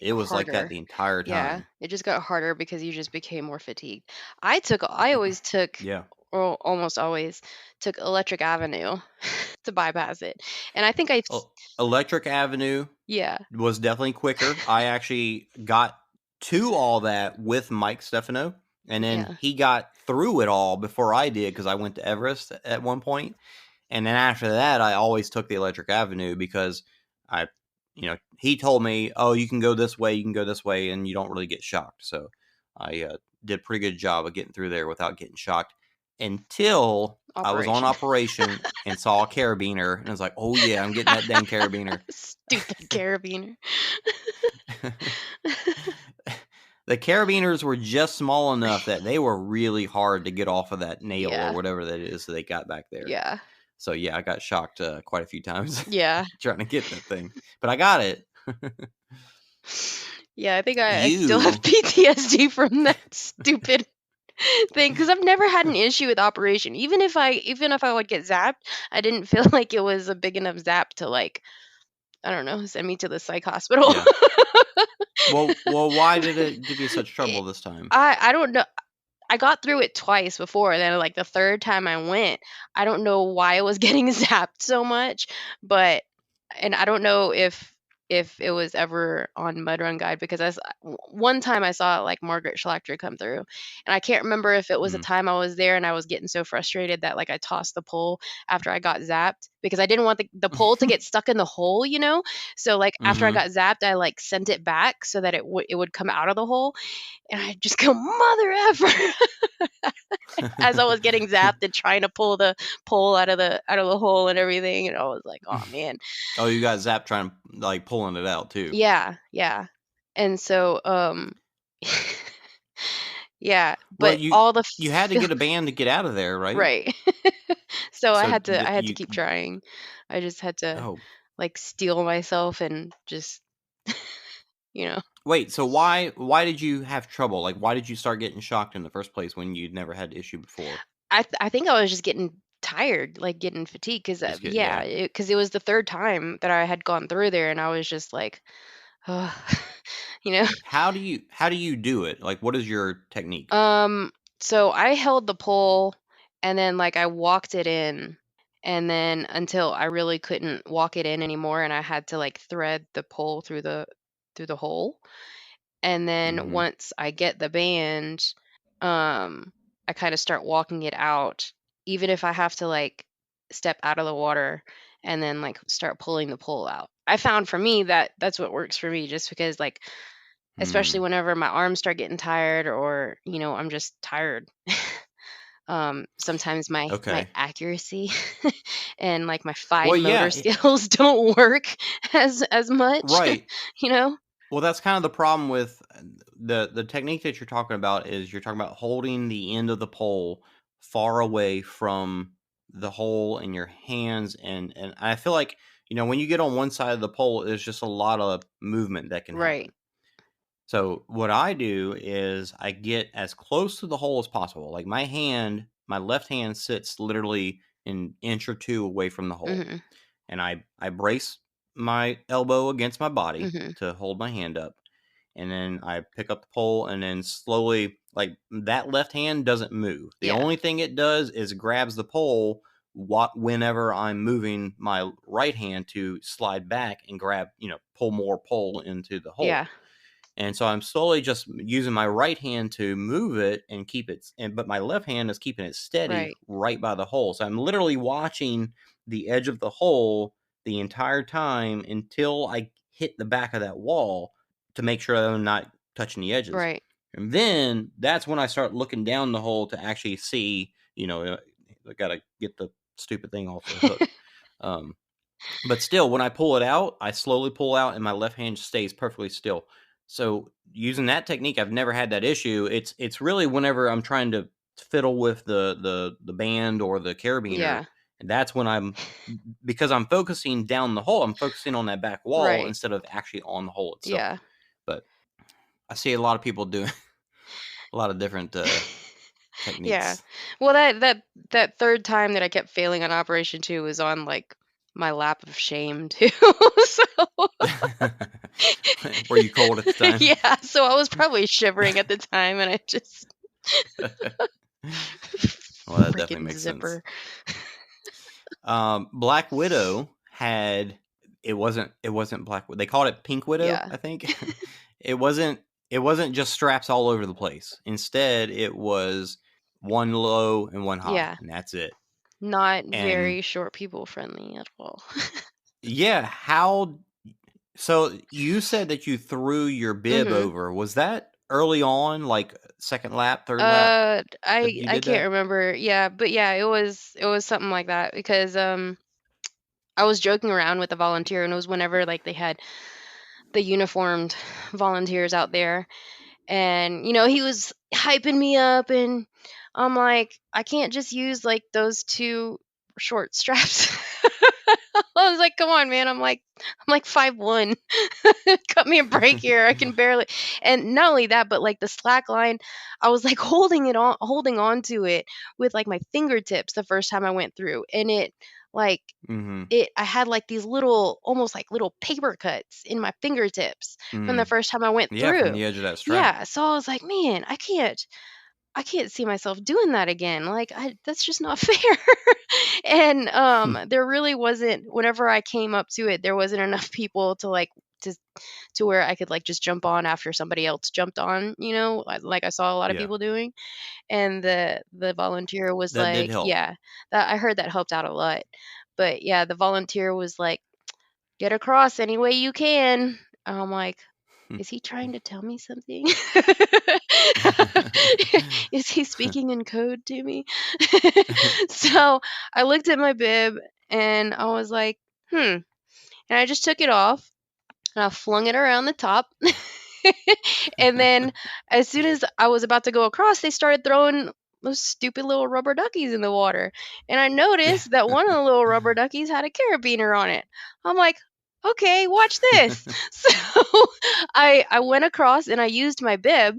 it was harder. Like that the entire time. Yeah, it just got harder because you just became more fatigued. I always took... or almost always took Electric Avenue to bypass it. And I think Electric Avenue was definitely quicker. I actually got to all that with Mike Stefano, and then he got through it all before I did because I went to Everest at one point. And then after that, I always took the Electric Avenue because he told me, oh, you can go this way, and you don't really get shocked. So I did a pretty good job of getting through there without getting shocked. Until I was on operation and saw a carabiner, and I was like, oh yeah, I'm getting that dang carabiner. Stupid carabiner. The carabiners were just small enough that they were really hard to get off of that nail or whatever that is that they got back there. Yeah. So yeah, I got shocked quite a few times Yeah. trying to get that thing, but I got it. Yeah, I think I still have You, PTSD from that stupid thing because I've never had an issue with operation. Even if I would get zapped, I didn't feel like it was a big enough zap to like, I don't know, send me to the psych hospital. yeah. Well, why did it give you such trouble this time? I don't know. I got through it twice before, and then like the third time I went, I don't know why I was getting zapped so much, but and I don't know if it was ever on Mud Run Guide because one time I saw like Margaret Schlachter come through, and I can't remember if it was a Mm. time I was there and I was getting so frustrated that like I tossed the pole after I got zapped because I didn't want the pole to get stuck in the hole, you know. So like after I Mhm. got zapped, I like sent it back so that it would come out of the hole, and I just go mother effer as I was getting zapped and trying to pull the pole out of the hole and everything, and I was like, oh man. Oh, you got zapped trying to like pulling it out too. Yeah, yeah. And so, yeah, Well, but all the you had to fil get a band to get out of there, right? right. So So I had to keep trying. I just had to, oh, like, steel myself and just, you know. wait. So why did you have trouble? Like, why did you start getting shocked in the first place when you'd never had the issue before? I think I was just getting tired, like, getting fatigued 'cause, Just get yeah, yeah. 'cause it was the 3rd time that I had gone through there, and I was just like, "Ugh," you know? How do you do it? Like, what is your technique? So I held the pole and then like I walked it in and then until I really couldn't walk it in anymore and I had to like thread the pole through the hole. And then Mhm. once I get the band, I kind of start walking it out, even if I have to like step out of the water and then like start pulling the pole out. I found for me that that's what works for me just because like especially Hmm. whenever my arms start getting tired or I'm just tired. Sometimes my Okay. accuracy and like my Well, fine yeah. motor skills don't work as much, Right. you know. Well, that's kind of the problem with the technique that you're talking about is you're talking about holding the end of the pole far away from the hole in your hands, and I feel like when you get on one side of the pole, there's just a lot of movement that can Right. happen. So what I do is I get as close to the hole as possible. Like my left hand sits literally an inch or two away from the hole, Mhm. and I brace my elbow against my body Mhm. to hold my hand up, and then I pick up the pole and then slowly, like, that left hand doesn't move. The Yeah. only thing it does is grabs the pole whenever I'm moving my right hand to slide back and grab, pull more pole into the hole. Yeah. And so I'm slowly just using my right hand to move it and keep it, but my left hand is keeping it steady Right. right by the hole. So I'm literally watching the edge of the hole the entire time until I hit the back of that wall to make sure I'm not touching the edges. Right. And then that's when I start looking down the hole to actually see, I got to get the stupid thing off the hook. Um, but still, when I pull it out, I slowly pull out and my left hand stays perfectly still. So using that technique, I've never had that issue. It's really whenever I'm trying to fiddle with the band or the carabiner, Yeah. and that's when because I'm focusing down the hole, I'm focusing on that back wall Right. instead of actually on the hole itself. Yeah. But I see a lot of people doing a lot of different Yeah. techniques. Well, that third time that I kept failing on Operation 2 was on like my lap of shame too. So Were you cold at the time? yeah, so I was probably shivering at the time and I just Well, that definitely freaking makes sense. zipper. Black Widow had it wasn't Black Widow. They called it Pink Widow, Yeah. I think. it wasn't just straps all over the place. Instead, it was one low and one high, Yeah. and that's it. Not And very short people friendly at all. yeah, so you said that you threw your bib Mhm. over. Was that early on, like second lap, third lap that you I did can't that? remember. Yeah, but yeah, it was something like that because I was joking around with a volunteer and it was whenever like they had the uniformed volunteers out there and he was hyping me up and I'm like I can't just use like those two short straps. I was like, come on, man. I'm like 5'1". Cut me a break here. I can barely. And not only that, but like the slack line, I was like holding on to it with like my fingertips the first time I went through. And it like Mm-hmm. I had like these little, almost like little paper cuts in my fingertips from the first time I went Yeah, from through. the edge of that strap. Yeah. So I was like, man, I can't see myself doing that again. Like that's just not fair. And there really wasn't, whenever I came up to it, there wasn't enough people to like to where I could like just jump on after somebody else jumped on, like I saw a lot of Yeah. people doing. And the volunteer was That did like, help. yeah, that I heard that helped out a lot. But yeah, the volunteer was like, get across any way you can. I'm like, is he trying to tell me something? Is he speaking in code to me? So I looked at my bib and I was like, and I just took it off and I flung it around the top. And then as soon as I was about to go across, they started throwing those stupid little rubber duckies in the water. And I noticed that one of the little rubber duckies had a carabiner on it. I'm like, okay, watch this. So I went across and I used my bib,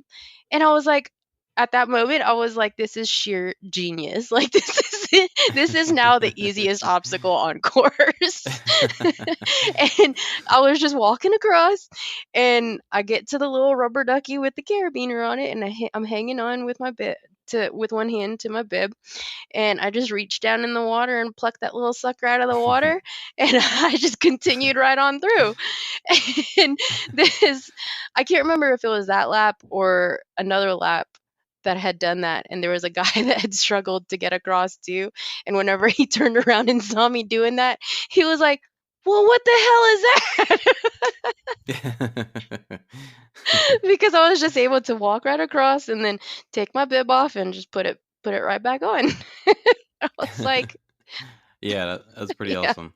and I was like, at that moment, I was like, this is sheer genius. Like this is now the easiest obstacle on course. And I was just walking across, and I get to the little rubber ducky with the carabiner on it, and I'm hanging on with my bib with one hand to my bib, and I just reached down in the water and plucked that little sucker out of the water, and I just continued right on through. And I can't remember if it was that lap or another lap that had done that, and there was a guy that had struggled to get across too, and whenever he turned around and saw me doing that, he was like, well, what the hell is that? Because I was just able to walk right across and then take my bib off and just put it right back on. I was like, yeah, that's pretty yeah. awesome.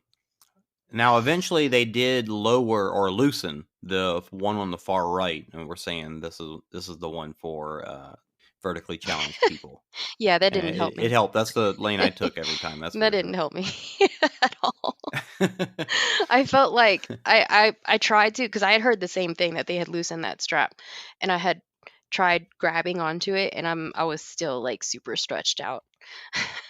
Now, eventually, they did lower or loosen the one on the far right, and we're saying this is the one for vertically challenged people. Yeah, that didn't help me. It helped. That's the lane I took every time. That's that didn't help me at all. I felt like I tried to, because I had heard the same thing, that they had loosened that strap, and I had tried grabbing onto it, and I was still like super stretched out.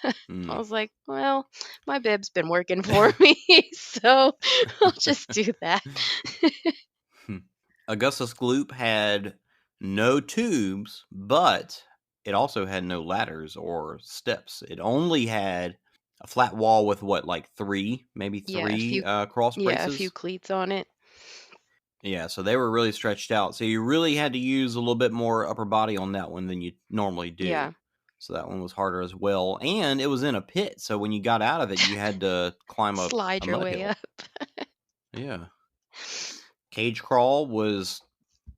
I was like, well, my bib's been working for me, so I'll just do that. Augustus Gloop had no tubes, but it also had no ladders or steps. It only had a flat wall with three cross braces? Yeah, a few cleats on it. Yeah, so they were really stretched out. So you really had to use a little bit more upper body on that one than you normally do. Yeah. So that one was harder as well. And it was in a pit, so when you got out of it, you had to climb up Slide your way up. Yeah. Cage crawl was,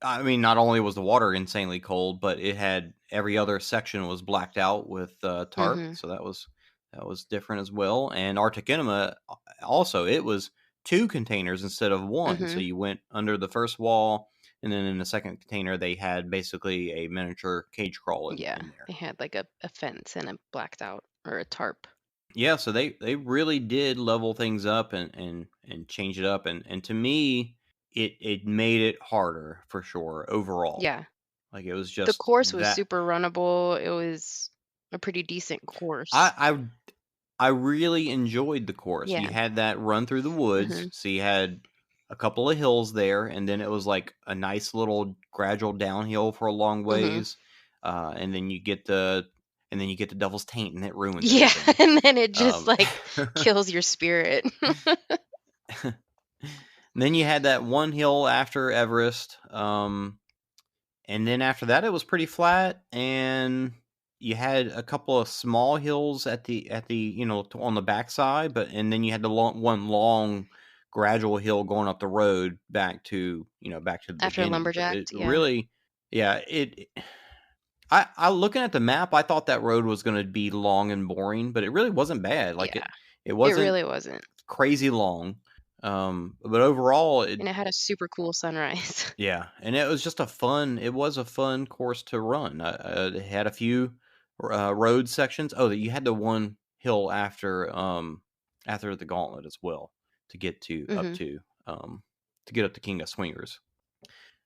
I mean, not only was the water insanely cold, but it had every other section was blacked out with tarp. So that was different as well. And Arctic Enema also, it was 2 containers instead of 1. So you went under the first wall, and then in the second container they had basically a miniature cage crawl in there. They had like a fence and a blacked out, or a tarp. Yeah, so they really did level things up and change it up, and to me it made it harder for sure overall. Yeah. Like it was just the course was super runnable. It was a pretty decent course. I really enjoyed the course. Yeah. You had that run through the woods, so you had a couple of hills there, and then it was like a nice little gradual downhill for a long ways, and then you get the Devil's Taint, and it ruins everything. And then it just kills your spirit. Then you had that one hill after Everest, and then after that it was pretty flat, and you had a couple of small hills at the on the backside, and then you had the one long gradual hill going up the road back to the after beginning. Lumberjack. Really, yeah. I looking at the map, I thought that road was going to be long and boring, but it really wasn't bad. It wasn't. It really wasn't crazy long. But overall, and it had a super cool sunrise. Yeah, and it was just a fun course to run. It had a few road sections. Oh, you had the one hill after the gauntlet as well to get to up to King of Swingers.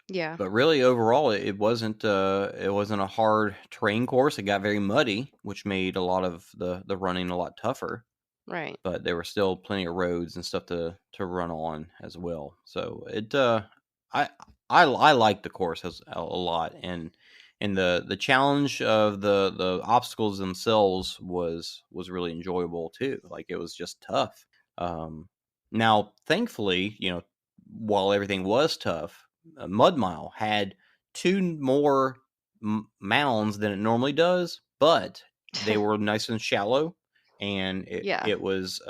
Yeah. But really, overall, it wasn't a hard terrain course. It got very muddy, which made a lot of the running a lot tougher. Right. But there were still plenty of roads and stuff to run on as well. So I liked the course a lot, and the challenge of the obstacles themselves was really enjoyable too. Like, it was just tough. Now, thankfully, while everything was tough, Mud Mile had 2 more mounds than it normally does, but they were nice and shallow, and Yeah. it was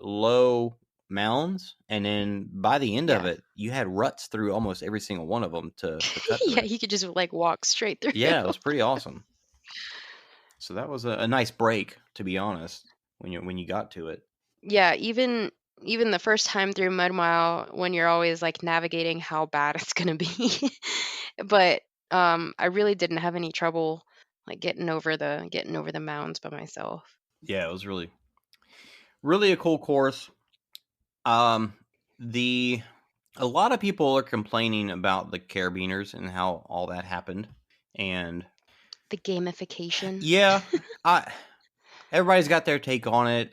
low mounds, and then by the end of Yeah. it, you had ruts through almost every single one of them to cut through. Yeah, you could just like walk straight through. Yeah, it was pretty awesome. So that was a nice break, to be honest, when you got to it. Yeah, even the first time through Mud Mile, when you're always like navigating how bad it's gonna be. But I really didn't have any trouble like getting over the mounds by myself. Yeah, it was really a cool course. A lot of people are complaining about the carabiners and how all that happened, and The gamification. yeah, everybody's got their take on it.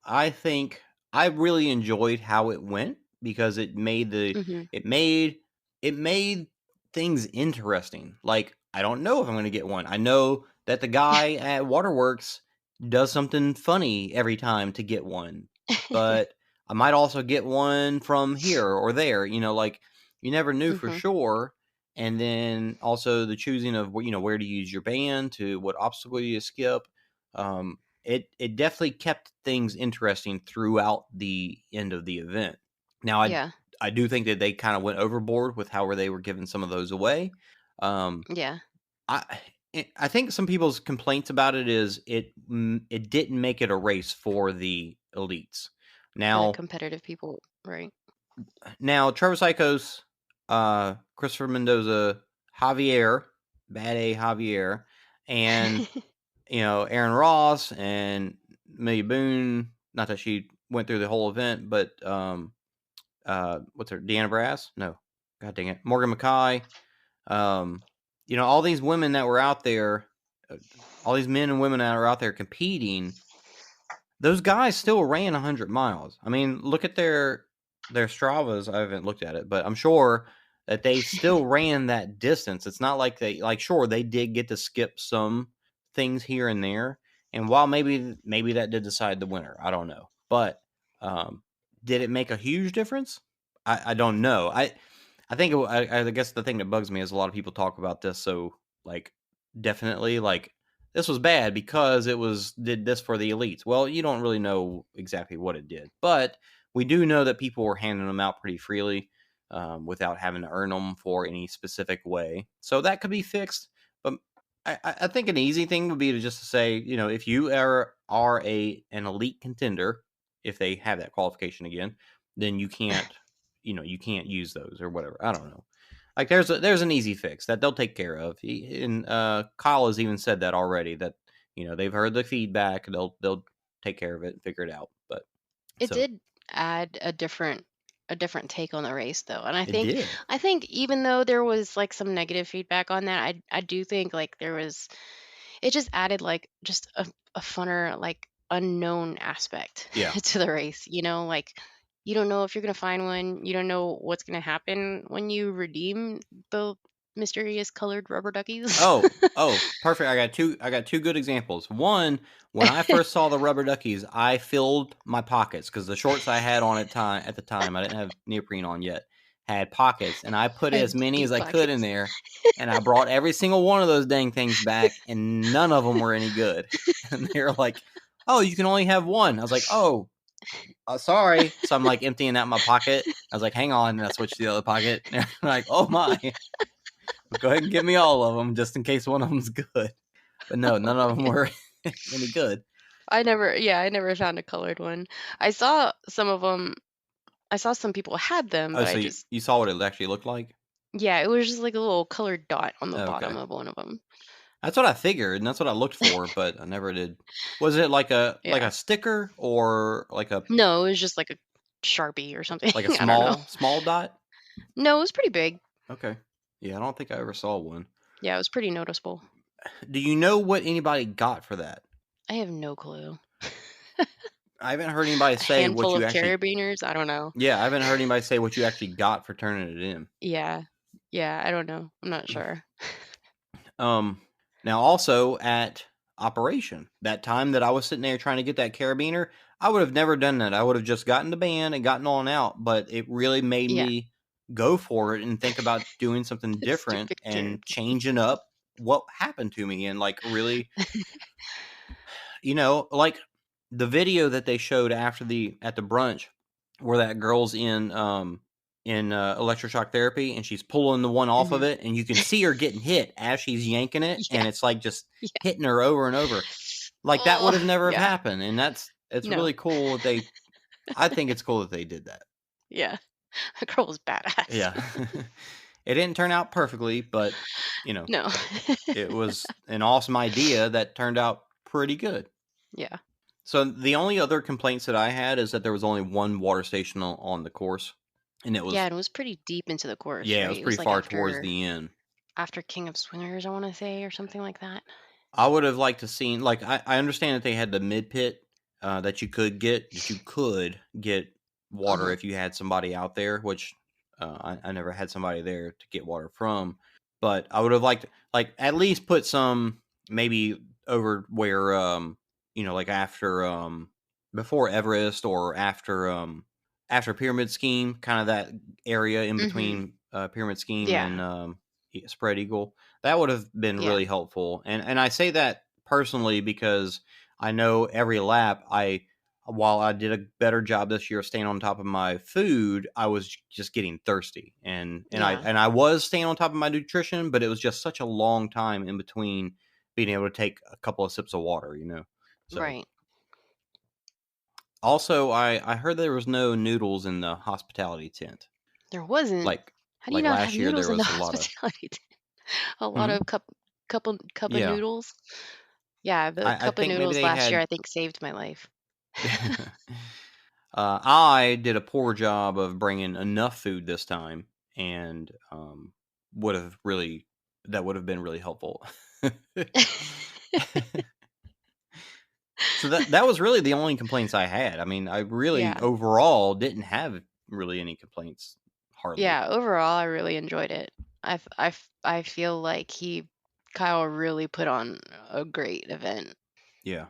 I think I really enjoyed how it went because it made it made things interesting. Like, I don't know if I'm going to get one. I know that the guy at Waterworks does something funny every time to get one, but I might also get one from here or there. Like, you never knew for sure. And then also the choosing of where to use your band, to what obstacle you skip. It definitely kept things interesting throughout the end of the event. Now, I do think that they kind of went overboard with how they were giving some of those away. Yeah. I think some people's complaints about it is it didn't make it a race for the elites. For Now, the competitive people, right? Now, Trevor Psychos, Christopher Mendoza, Javier, Bad A Javier, and Aaron Ross and Amelia Boone. Not that she went through the whole event, but what's her, Deanna Brass? No, god dang it, Morgan Mackay. All these women that were out there, all these men and women that are out there competing. Those guys still ran 100 miles. I mean, look at their Stravas. I haven't looked at it, but I'm sure that they still ran that distance. It's not like sure, they did get to skip some things here and there. And while maybe that did decide the winner, I don't know. But did it make a huge difference? I don't know. I think I guess the thing that bugs me is a lot of people talk about this. So definitely this was bad because it did this for the elites. Well, you don't really know exactly what it did, but we do know that people were handing them out pretty freely without having to earn them for any specific way. So that could be fixed. But I think an easy thing would be to just say, if you are an elite contender, if they have that qualification again, then you can't, you can't use those or whatever. I don't know. Like, there's an easy fix that they'll take care of. And Kyle has even said that already, that they've heard the feedback. They'll take care of it and figure it out. But it did add a different take on the race, though, and I think even though there was like some negative feedback on that, I do think like it just added like just a funner like unknown aspect to the race. Like, you don't know if you're going to find one. You don't know what's going to happen when you redeem the mysterious colored rubber duckies. Oh, perfect. I got two good examples. One, when I first saw the rubber duckies, I filled my pockets because the shorts I had on at the time, I didn't have neoprene on yet, had pockets, and I put as many as I could in there, and I brought every single one of those dang things back, and none of them were any good. And they were like, "Oh, you can only have one." I was like, "Oh, sorry." So I'm like emptying out my pocket. I was like, "Hang on," and I switched to the other pocket. And they're like, "Oh my." Go ahead and give me all of them just in case one of them's good. But no, none of them were any good. I never found a colored one. I saw some of them. I saw some people had them, but so you saw what it actually looked like? Yeah, it was just like a little colored dot on the bottom of one of them. That's what I figured, and that's what I looked for, but I never did. Was it like a Yeah. sticker or like a No, it was just like a Sharpie or something. I don't know. small dot? No, it was pretty big. Okay. Yeah, I don't think I ever saw one. Yeah, it was pretty noticeable. Do you know what anybody got for that? I have no clue. I haven't heard anybody A say what handful you of actually. carabiners? I don't know. Yeah, I haven't heard anybody say what you actually got for turning it in. Yeah. Yeah, I don't know. I'm not sure. Now also at Operation, that time that I was sitting there trying to get that carabiner, I would have never done that. I would have just gotten the band and gotten on out, but it really made Yeah. me go for it and think about doing something The different stupid and carabiner. changing up what happened to me and like really, like the video that they showed at the brunch where that girl's in electroshock therapy and she's pulling the one off of it and you can see her getting hit as she's yanking it Yeah. and it's like just Yeah. hitting her over and over. Like that would have never have Yeah. happened, and it's No. really cool that I think it's cool that they did that. Yeah. The girl was badass. Yeah. It didn't turn out perfectly, but No. it was an awesome idea that turned out pretty good. Yeah. So the only other complaints that I had is that there was only one water station on the course, and it was Yeah, and it was pretty deep into the course, yeah, right? it was It pretty was like far towards the end. after King of Swingers, I want to say, or something like that. I would have liked to seen like I understand that they had the mid pit that you could get water if you had somebody out there, which I never had somebody there to get water from. But I would have liked like at least put some maybe over where like after before Everest or after Pyramid Scheme, kind of that area in between Pyramid Scheme Yeah. and Spread Eagle. That would have been Yeah. really helpful. And I say that personally because I know every lap while I did a better job this year of staying on top of my food, I was just getting thirsty. And Yeah. I was staying on top of my nutrition, but it was just such a long time in between being able to take a couple of sips of water, So Right. also I heard there was no noodles in the hospitality tent. There wasn't. Like How do you like not have last year noodles there in the was a lot of hospitality tent? A lot of cup of Yeah. noodles. Yeah, the I cup of think maybe noodles they last year had I think saved my life. I did a poor job of bringing enough food this time, and would have been really helpful. So that was really the only complaints I had. I mean, I really Yeah. overall didn't have really any complaints, hardly. Yeah, overall I really enjoyed it. I feel like Kyle really put on a great event. Yeah.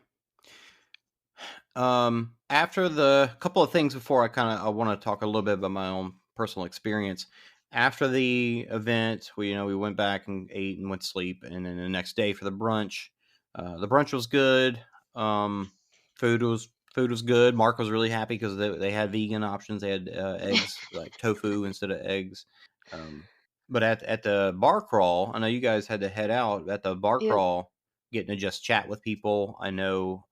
After the couple of things before I want to talk a little bit about my own personal experience. After the event, we went back and ate and went to sleep, and then the next day for the brunch. The brunch was good. Food was good. Mark was really happy because they had vegan options. They had eggs, like tofu instead of eggs. But at the bar crawl, I know you guys had to head out at the bar Yep. crawl, getting to just chat with people. I know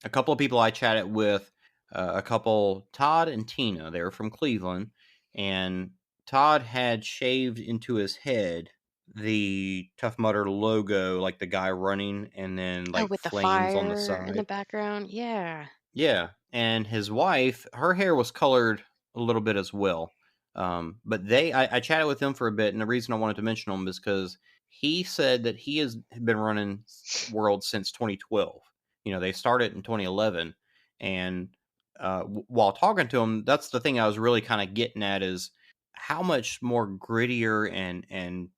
a couple of people I chatted with, a couple, Todd and Tina. They were from Cleveland, and Todd had shaved into his head the Tough Mudder logo, like the guy running, and then Oh, like with the flames on the fire in the side. background. Yeah. Yeah, and his wife, her hair was colored a little bit as well. But I chatted with him for a bit, and the reason I wanted to mention him is because he said that he has been running World since 2012. They started in 2011, and while talking to him, that's the thing I was really kind of getting at is how much more grittier and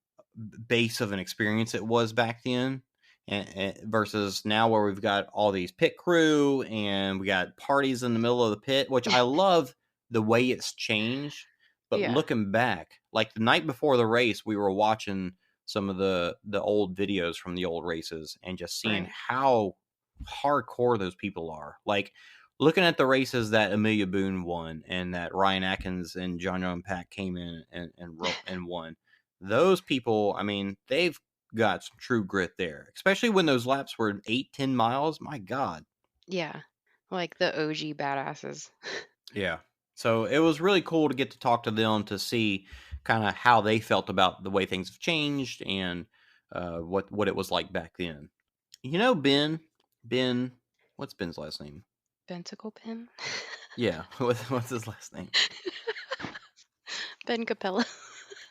base of an experience it was back then and versus now where we've got all these pit crew and we got parties in the middle of the pit, which I love the way it's changed. But Yeah. looking back, like the night before the race, we were watching some of the old videos from the old races and just seeing Right. how hardcore those people are. Like looking at the races that Amelia Boone won and that Ryan Atkins and John Young Pack came in and won. Those people, I mean, they've got some true grit there, especially when those laps were 8-10 miles. My God. Yeah. Like the OG badasses. Yeah. So it was really cool to get to talk to them to see kind of how they felt about the way things have changed and what it was like back then. Ben, what's Ben's last name? Benticle Pen? Yeah, what's his last name? Ben Capella.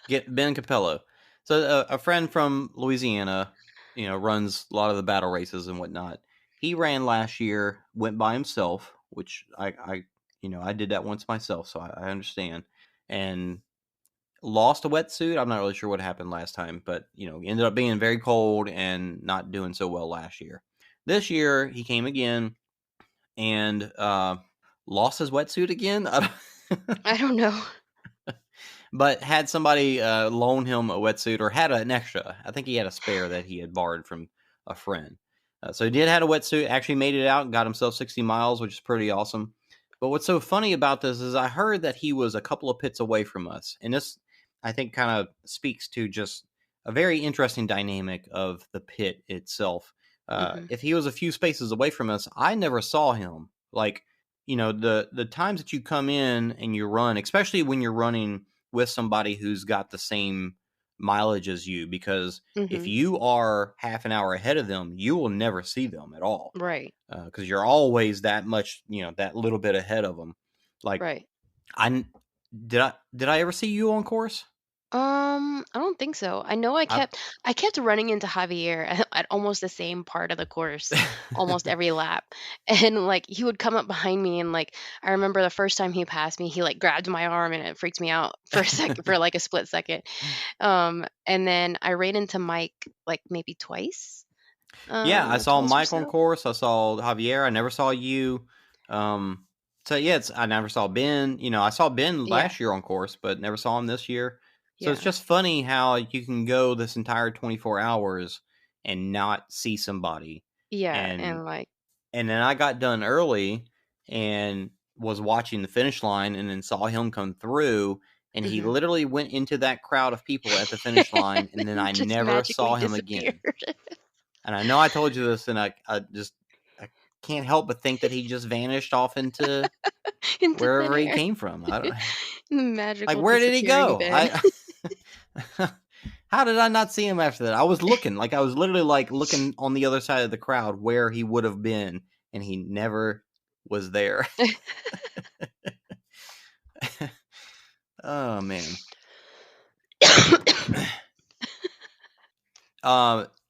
Get Ben Capello. So a friend from Louisiana, runs a lot of the battle races and whatnot. He ran last year, went by himself, which I did that once myself, so I understand, and lost a wetsuit. I'm not really sure what happened last time, but ended up being very cold and not doing so well last year. This year he came again and lost his wetsuit again. I don't know. But had somebody loan him a wetsuit or had an extra. I think he had a spare that he had borrowed from a friend. So he did have a wetsuit, actually made it out and got himself 60 miles, which is pretty awesome. But what's so funny about this is I heard that he was a couple of pits away from us. And this, I think, kind of speaks to just a very interesting dynamic of the pit itself. If he was a few spaces away from us, I never saw him. Like, the times that you come in and you run, especially when you're running with somebody who's got the same mileage as you, because if you are half an hour ahead of them, you will never see them at all. Right. Because you're always that much, that little bit ahead of them. Like, Right. Did I ever see you on course? I don't think so. I know I kept running into Javier at almost the same part of the course almost every lap. And like he would come up behind me and like I remember the first time he passed me, he like grabbed my arm and it freaked me out for a second for like a split second. And then I ran into Mike like maybe twice. Yeah, I saw Twice or Mike on so. course. I saw Javier. I never saw you. So yeah, I never saw Ben. I saw Ben Yeah. last year on course, but never saw him this year. So it's Yeah. just funny how you can go this entire 24 hours and not see somebody. Yeah. And And like and then I got done early and was watching the finish line and then saw him come through and he mhm. literally went into that crowd of people at the finish line and then I Just never magically saw him disappeared again. And I know I told you this and I can't help but think that he just vanished off into into thin wherever he air. came from. I don't like, Magical where did he disappearing go? Ben. How did I not see him after that? I was looking, like I was literally like looking on the other side of the crowd where he would have been, and he never was there. Oh man.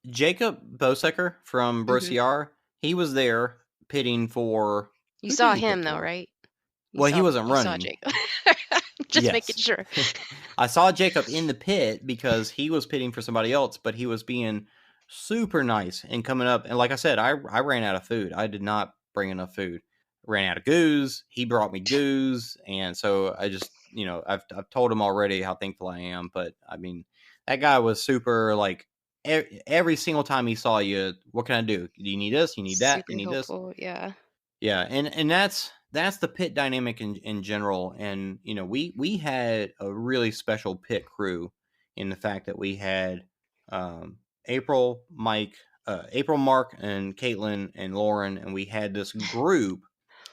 Jacob Bosecker from OCR, he was there pitting for. You Who did saw he pit him though, for? right? Well, he wasn't You saw running. Jacob. Just making Yes. sure. I saw Jacob in the pit because he was pitting for somebody else, but he was being super nice and coming up. And like I said, I ran out of food. I did not bring enough food. Ran out of goose. He brought me goose, and so I just, I've told him already how thankful I am. But I mean, that guy was super. Like every single time he saw you, what can I do? Do you need this? You need that? You Super need this? helpful, yeah. Yeah, and that's the pit dynamic in general. And we had a really special pit crew in the fact that we had April, Mike, April, Mark, and Caitlin and Lauren, and we had this group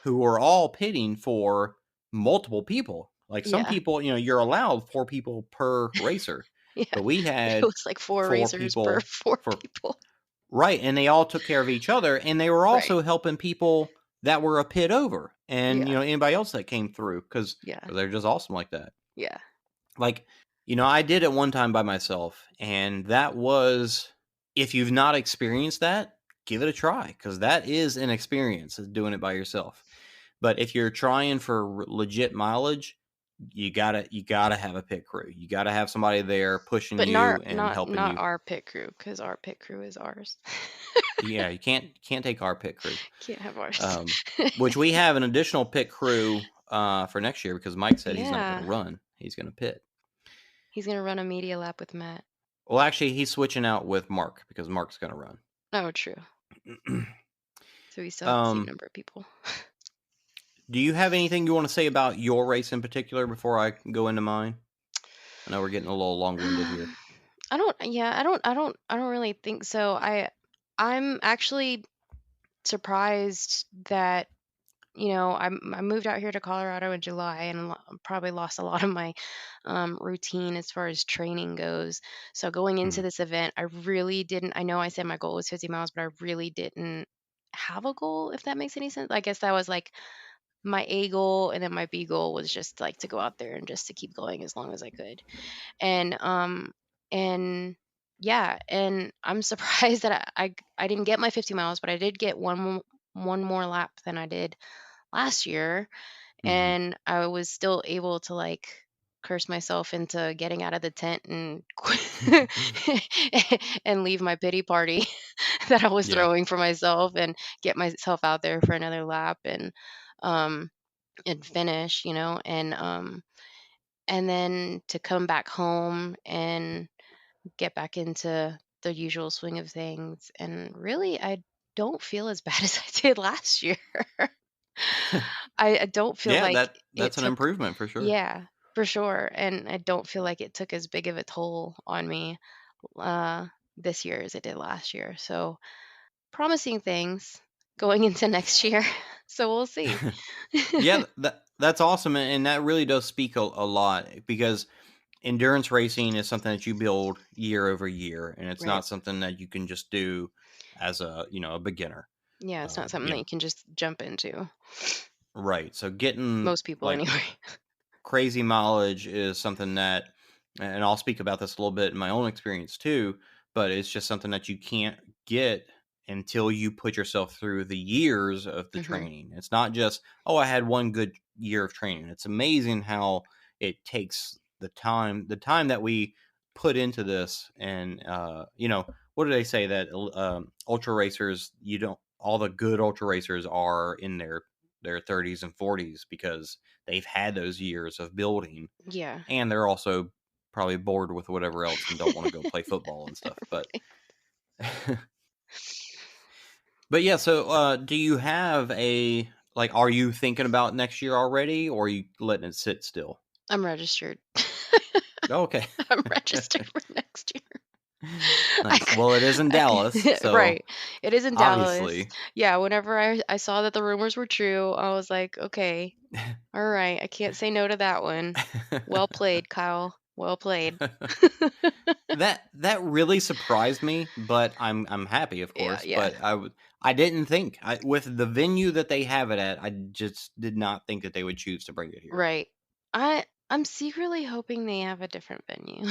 who were all pitting for multiple people. Like some Yeah. people, you're allowed 4 people per racer, Yeah. but we It had was like 4 4 racers per people 4 for people. right, and they all took care of each other, and they were Right. also helping people that were a pit over, and Yeah. anybody else that came through because Yeah. they're just awesome like that. Yeah. Like, I did it one time by myself, and that was, if you've not experienced that, give it a try because that is an experience, is doing it by yourself. But if you're trying for legit mileage, you gotta have a pit crew. You gotta have somebody there pushing But you not and helping not you. our pit crew, because our pit crew is ours. Yeah, you can't take our pit crew. Can't have ours. Which we have an additional pit crew for next year because Mike said he's not going Yeah. to run. He's going to pit. He's gonna run a media lap with Matt. Well, actually, he's switching out with Mark because Mark's going to run. Oh, true. So we still have the same number of people. Do you have anything you want to say about your race in particular before I go into mine? I know we're getting a little long-winded here. I don't really think so. I'm actually surprised that I moved out here to Colorado in July and probably lost a lot of my routine as far as training goes. So going into Mhm. this event, I really didn't. I know I said my goal was 50 miles, but I really didn't have a goal, if that makes any sense. I guess that was like my A goal, and then my B goal was just like to go out there and just to keep going as long as I could. And yeah, and I'm surprised that I didn't get my 50 miles, but I did get one more lap than I did last year, Mhm. and I was still able to like curse myself into getting out of the tent and and leave my pity party that I was Yeah. throwing for myself and get myself out there for another lap um and finish, and then to come back home and get back into the usual swing of things. And really, I don't feel as bad as I did last year. I don't feel Yeah, like it that's an took, improvement for sure. yeah, for sure. And I don't feel like it took as big of a toll on me uh, this year as it did last year. So promising things going into next year. So we'll see. Yeah, that's awesome, and that really does speak a lot because endurance racing is something that you build year over year, and it's Right. not something that you can just do as a beginner. Yeah, it's not something You that know, you can just jump into. right? So getting Most people, like anyway. crazy mileage is something that, and I'll speak about this a little bit in my own experience too, but it's just something that you can't get until you put yourself through the years of the Hmm. training. It's not just, oh, I had one good year of training. It's amazing how it takes the time that we put into this. And, what do they say that ultra racers, you don't, all the good ultra racers are in their 30s and 40s because they've had those years of building, Yeah. and they're also probably bored with whatever else and don't want to go play football and stuff. But but yeah, so do you have are you thinking about next year already, or are you letting it sit still? I'm registered. Oh, okay. I'm registered for next year. Nice. Well, it is in Dallas, so Right. It is in Dallas. obviously. Yeah, whenever I saw that the rumors were true, I was like, okay, all right, I can't say no to that one. Well played, Kyle. Well played. That really surprised me, but I'm happy, of Yeah, course. yeah. But I didn't think with the venue that they have it at, I just did not think that they would choose to bring it here. Right. I'm secretly hoping they have a different venue.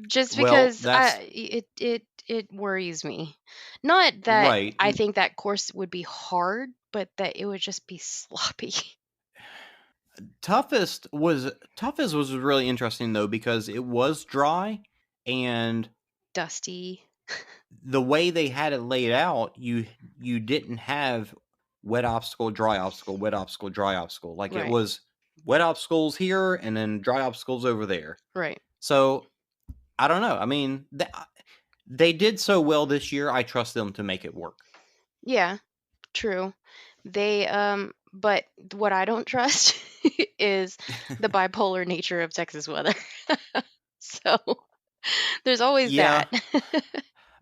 Just Well, because that's it worries me. Not that right. I think that course would be hard, but that it would just be sloppy. Toughest was really interesting though because it was dry, and Dusty. the way they had it laid out, you didn't have wet obstacle, dry obstacle, wet obstacle, dry obstacle. Like it Right. was wet obstacles here and then dry obstacles over there. Right. So I don't know. I mean, they did so well this year. I trust them to make it work. Yeah, true. But what I don't trust is the bipolar nature of Texas weather. So there's always Yeah, that.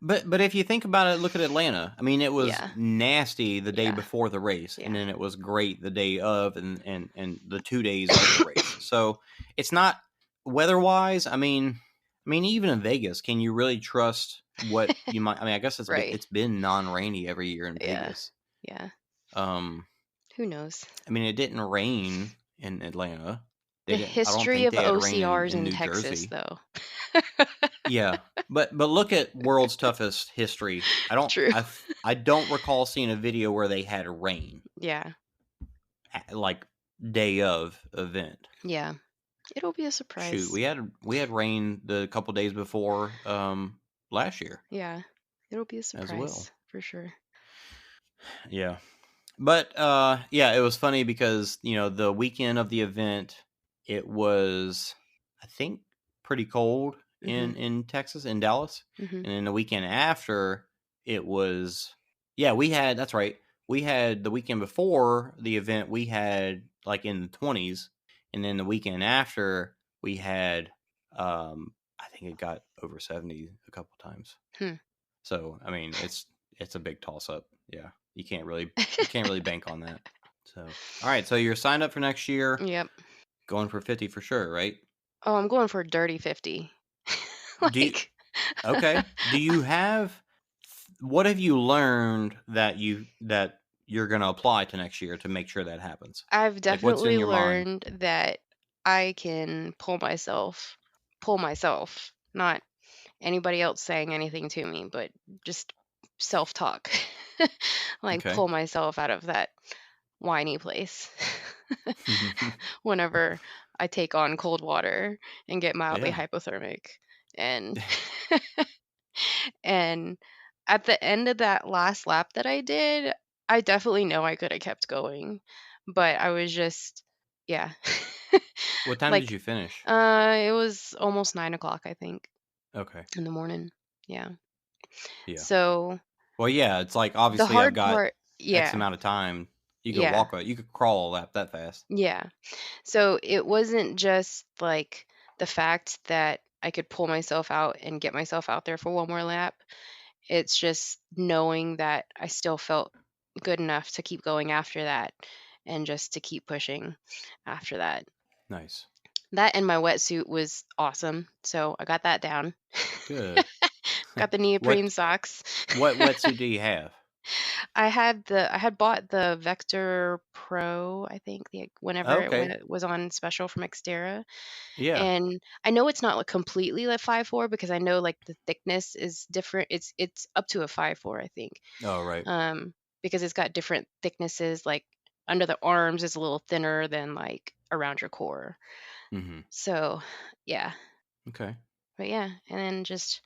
but if you think about it, look at Atlanta. I mean, it was Yeah. nasty the day Yeah. before the race, and Yeah. then it was great the day of, and the 2 days of the race. So it's not weather wise. I mean, even in Vegas, can you really trust what you might? I mean, I guess Right. it's been non rainy every year in Yeah. Vegas. Yeah. Um, Who knows? I mean, it didn't rain in Atlanta. They The didn't. I don't history think of they had rain OCRs in in New Texas, Jersey. though. Yeah, but look at World's Toughest history. True. I don't recall seeing a video where they had rain Yeah. like day of event. Yeah. It'll be a Shoot, surprise. we had rain the couple days before last year Yeah. It'll be a as well. surprise for sure. Yeah. But yeah, it was funny because, the weekend of the event, it was, I think, pretty cold Mhm. in Texas, in Dallas. Mhm. And then the weekend after, it was, yeah, that's right. We had the weekend before the event, we had like in the 20s. And then the weekend after, we had, I think it got over 70 a couple times. Hmm. So, I mean, it's a big toss up. Yeah. you can't really bank on that. So, all right. So you're signed up for next year, Yep. going for 50 for sure, right? Oh, I'm going for a dirty 50. Do you, Like, okay. Do you have what have you learned that you're going to apply to next year to make sure that happens? I've Like what's in definitely your mind? learned that I can pull myself, not anybody else saying anything to me, but just self-talk. Like Okay. pull myself out of that whiny place whenever I take on cold water and get mildly Yeah. hypothermic. And and at the end of that last lap that I did, I definitely know I could have kept going, but I was just, yeah. What time did Like, you finish? it was almost 9 o'clock, I think, Okay. in the morning. Yeah. Yeah. So Well, yeah, it's like the obviously I've hard got part, X yeah, amount of time. yeah, You could crawl a lap that fast. yeah. So it wasn't just like the fact that I could pull myself out and get myself out there for one more lap. It's just knowing that I still felt good enough to keep going after that and just to keep pushing after that. Nice. That and my wetsuit was awesome. So I got that down. Good. Got the neoprene What socks. what wetsuit do you have? I had bought the Vector Pro, I think, whenever Okay. it was on special from Xterra. Yeah. And I know it's not like completely like 5'4" because I know like the thickness is different. It's up to a 5'4", I think. Oh, right. Um, because it's got different thicknesses, like under the arms is a little thinner than like around your core. Mhm. So, yeah. Okay. But yeah, and then just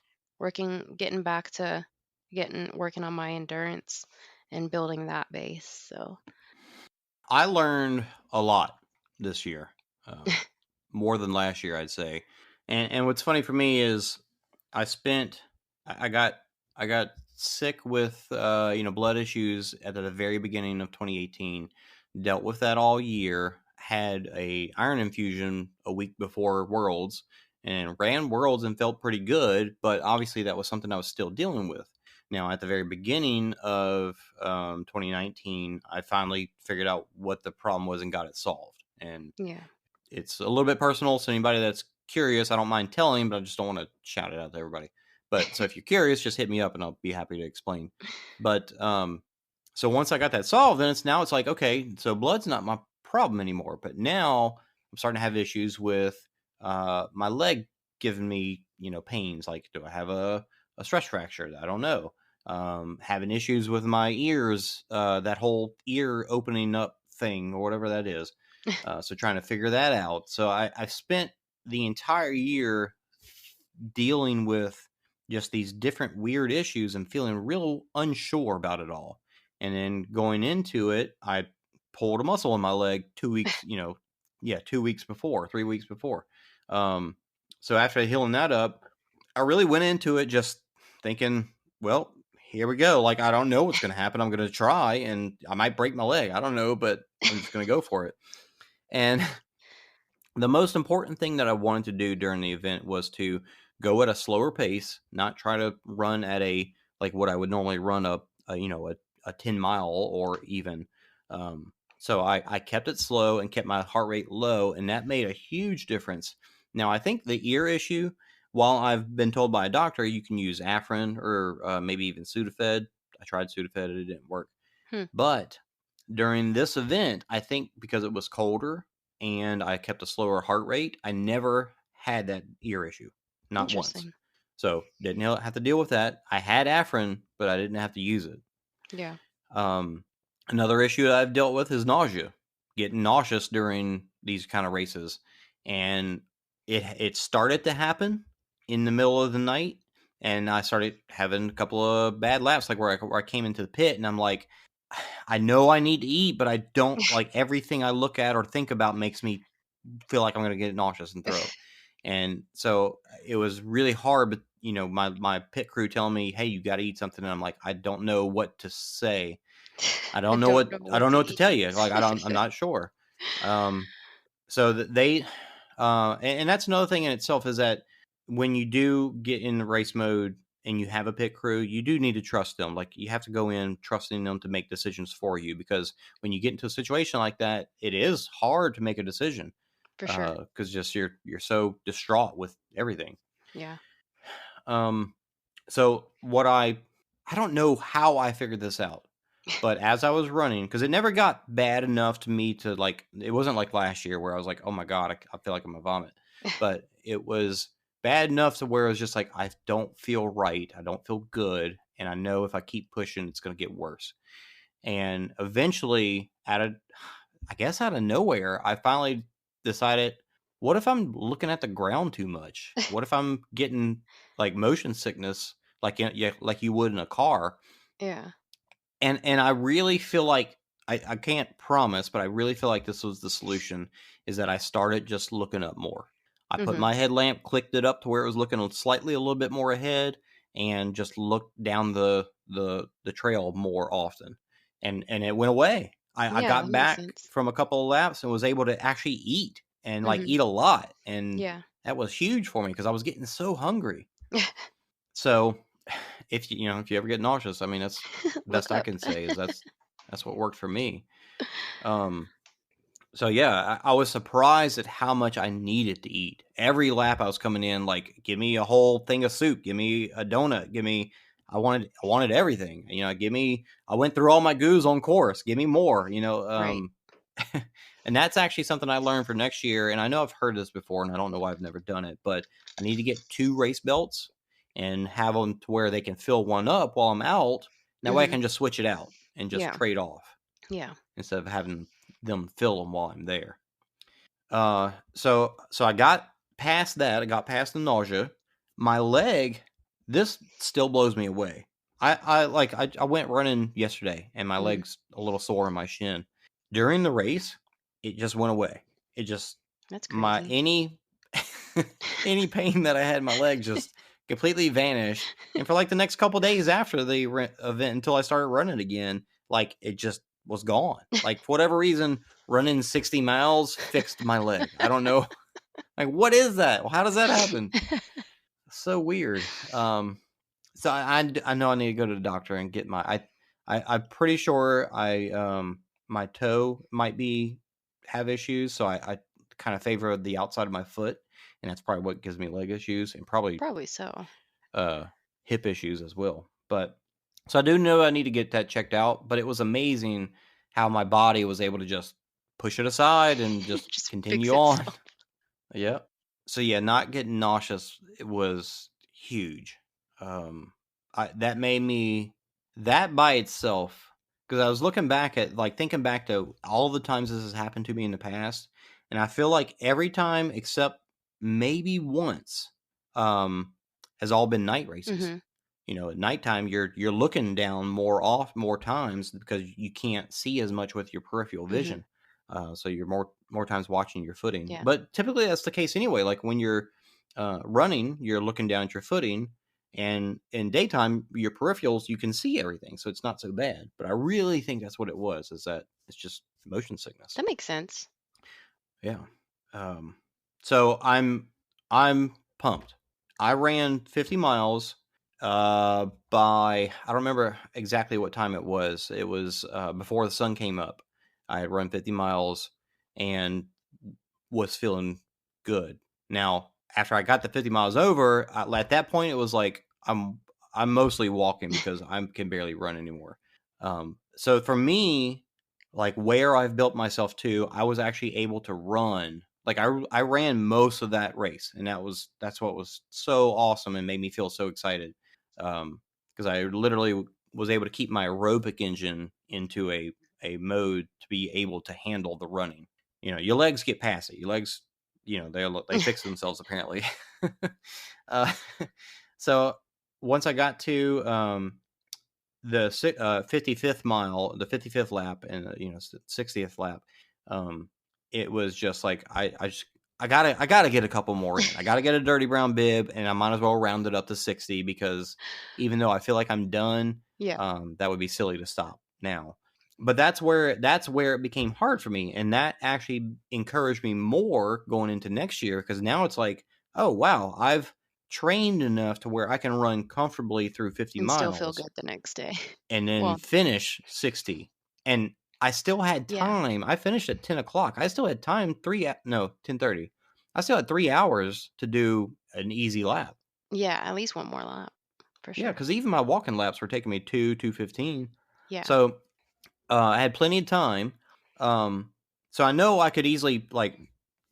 getting back to working on my endurance and building that base. So, I learned a lot this year. More than last year, I'd say. And what's funny for me is I spent I got I got sick with blood issues at the very beginning of 2018. Dealt with that all year. Had a iron infusion a week before Worlds and ran Worlds and felt pretty good. But obviously that was something I was still dealing with. Now at the very beginning of 2019, I finally figured out what the problem was and got it solved. And yeah. it's a little bit personal, so anybody that's curious, I don't mind telling, but I just don't want to shout it out to everybody. But so if you're curious, just hit me up and I'll be happy to explain. But so once I got that solved, then it's like, okay, so blood's not my problem anymore. But now I'm starting to have issues with my leg giving me, pains. Like, do I have a stress fracture? I don't know. Having issues with my ears, that whole ear opening up thing or whatever that is. So trying to figure that out. So I spent the entire year dealing with just these different weird issues and feeling real unsure about it all. And then going into it, I pulled a muscle in my leg 2 weeks, 2 weeks before, 3 weeks before. So after healing that up, I really went into it just thinking, well, here we go. Like, I don't know what's going to happen. I'm going to try and I might break my leg. I don't know, but I'm just going to go for it. And the most important thing that I wanted to do during the event was to go at a slower pace, not try to run at like what I would normally run a 10 mile or even. So I kept it slow and kept my heart rate low, and that made a huge difference. Now, I think the ear issue, while I've been told by a doctor you can use Afrin or maybe even Sudafed. I tried Sudafed, it didn't work. Hmm. But during this event, I think because it was colder and I kept a slower heart rate, I never had that ear issue, not once. Interesting. So didn't have to deal with that. I had Afrin, but I didn't have to use it. Yeah. Another issue that I've dealt with is nausea, getting nauseous during these kind of races, and it started to happen in the middle of the night, and I started having a couple of bad laps, like where I came into the pit, and I'm like, I know I need to eat, but I don't like everything I look at or think about makes me feel like I'm going to get nauseous and throw up. And so it was really hard, but my pit crew telling me, "Hey, you got to eat something." And I'm like, I don't know what to say. I don't know what to tell you. Like, I'm not sure. So that and that's another thing in itself is that when you do get in the race mode and you have a pit crew, you do need to trust them. Like, you have to go in trusting them to make decisions for you, because when you get into a situation like that, it is hard to make a decision, For sure. because just you're so distraught with everything. Yeah. So what I don't know how I figured this out, but as I was running, because it never got bad enough to me to like, it wasn't like last year where I was like, oh my God, I feel like I'm gonna vomit. But it was bad enough to where it was just like, I don't feel right. I don't feel good. And I know if I keep pushing, it's going to get worse. And eventually, I guess out of nowhere, I finally decided, what if I'm looking at the ground too much? What if I'm getting like motion sickness, like like you would in a car? Yeah. And I really feel like, I can't promise, but I really feel like this was the solution, is that I started just looking up more. I put Mm-hmm. my headlamp, clicked it up to where it was looking slightly a little bit more ahead, and just looked down the trail more often. And it went away. I Yeah, got that makes back sense. from a couple of laps and was able to actually eat, and like Mm-hmm. eat a lot. And Yeah. that was huge for me because I was getting so hungry. So if you know, if you ever get nauseous, I mean, that's the Look best I up. can say, is that's what worked for me. So yeah, I was surprised at how much I needed to eat. Every lap I was coming in, like, give me a whole thing of soup, give me a donut, give me. I wanted everything. You know, give me. I went through all my goos on course. Give me more. You know, Right. and that's actually something I learned for next year. And I know I've heard this before, and I don't know why I've never done it, but I need to get 2 race belts and have them to where they can fill one up while I'm out. That way I Mm-hmm. can just switch it out and just Yeah. trade off Yeah. instead of having them fill them while I'm there. So I got past that. I got past the nausea. My leg, this still blows me away. I went running yesterday, and my Mm-hmm. leg's a little sore in my shin. During the race, it just went away. It just That's my crazy. any pain that I had in my leg just completely vanished. And for like the next couple days after the event, until I started running again, like, it just was gone. Like, for whatever reason, running 60 miles fixed my leg. I don't know. Like, what is that? How does that happen? So weird. So I know I need to go to the doctor and get I'm pretty sure my toe might have issues. So I kind of favor the outside of my foot, and that's probably what gives me leg issues, and probably Probably so. hip issues as well. But so I do know I need to get that checked out. But it was amazing how my body was able to just push it aside and just Just fix continue on. itself. Yep. So yeah, not getting nauseous, it was huge. That made me, that by itself, because I was looking back at, like, thinking back to all the times this has happened to me in the past, and I feel like every time except maybe once, has all been night races. Mm-hmm. You know, at nighttime you're looking down more times because you can't see as much with your peripheral Mm-hmm. vision. So you're more times watching your footing. Yeah. But typically that's the case anyway. Like, when you're running, you're looking down at your footing, and in daytime, your peripherals, you can see everything, so it's not so bad. But I really think that's what it was, is that it's just motion sickness. That makes sense. Yeah. So I'm pumped. I ran 50 miles by, I don't remember exactly what time it was. It was before the sun came up. I had run 50 miles and was feeling good. Now, after I got the 50 miles over, at that point it was like I'm mostly walking because I can barely run anymore. So for me, like, where I've built myself to, I was actually able to run. Like, I ran most of that race, and that's what was so awesome and made me feel so excited. Because I literally was able to keep my aerobic engine into a mode to be able to handle the running. You know, your legs get past it. Your legs, you know, they fix themselves apparently. uh, so once I got to the 55th mile, the 55th lap, and 60th lap, it was just like I gotta get a couple more in. I gotta get a dirty brown bib, and I might as well round it up to 60, because even though I feel like I'm done, Yeah. that would be silly to stop now. But that's where it became hard for me, and that actually encouraged me more going into next year, because now it's like, oh wow, trained enough to where I can run comfortably through 50 And still feel miles good the next day. and then Well, finish 60. And I still had yeah. time. I finished at 10 o'clock. I still had time 10:30. I still had 3 hours to do an easy lap. Yeah, at least one more lap for Yeah, sure. because even my walking laps were taking me 2:15. Yeah. So I had plenty of time. So I know I could easily like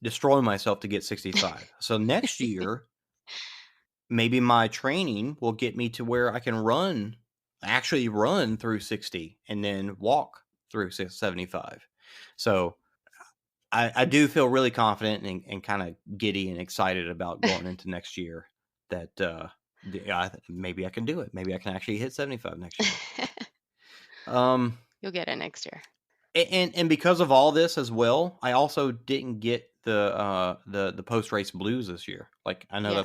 destroy myself to get 65. So next year, maybe my training will get me to where I can actually run through 60 and then walk through 75. So I do feel really confident and kind of giddy and excited about going into next year that maybe I can do it. Maybe I can actually hit 75 next year. You'll get it next year. And because of all this as well, I also didn't get the post race blues this year. Like I know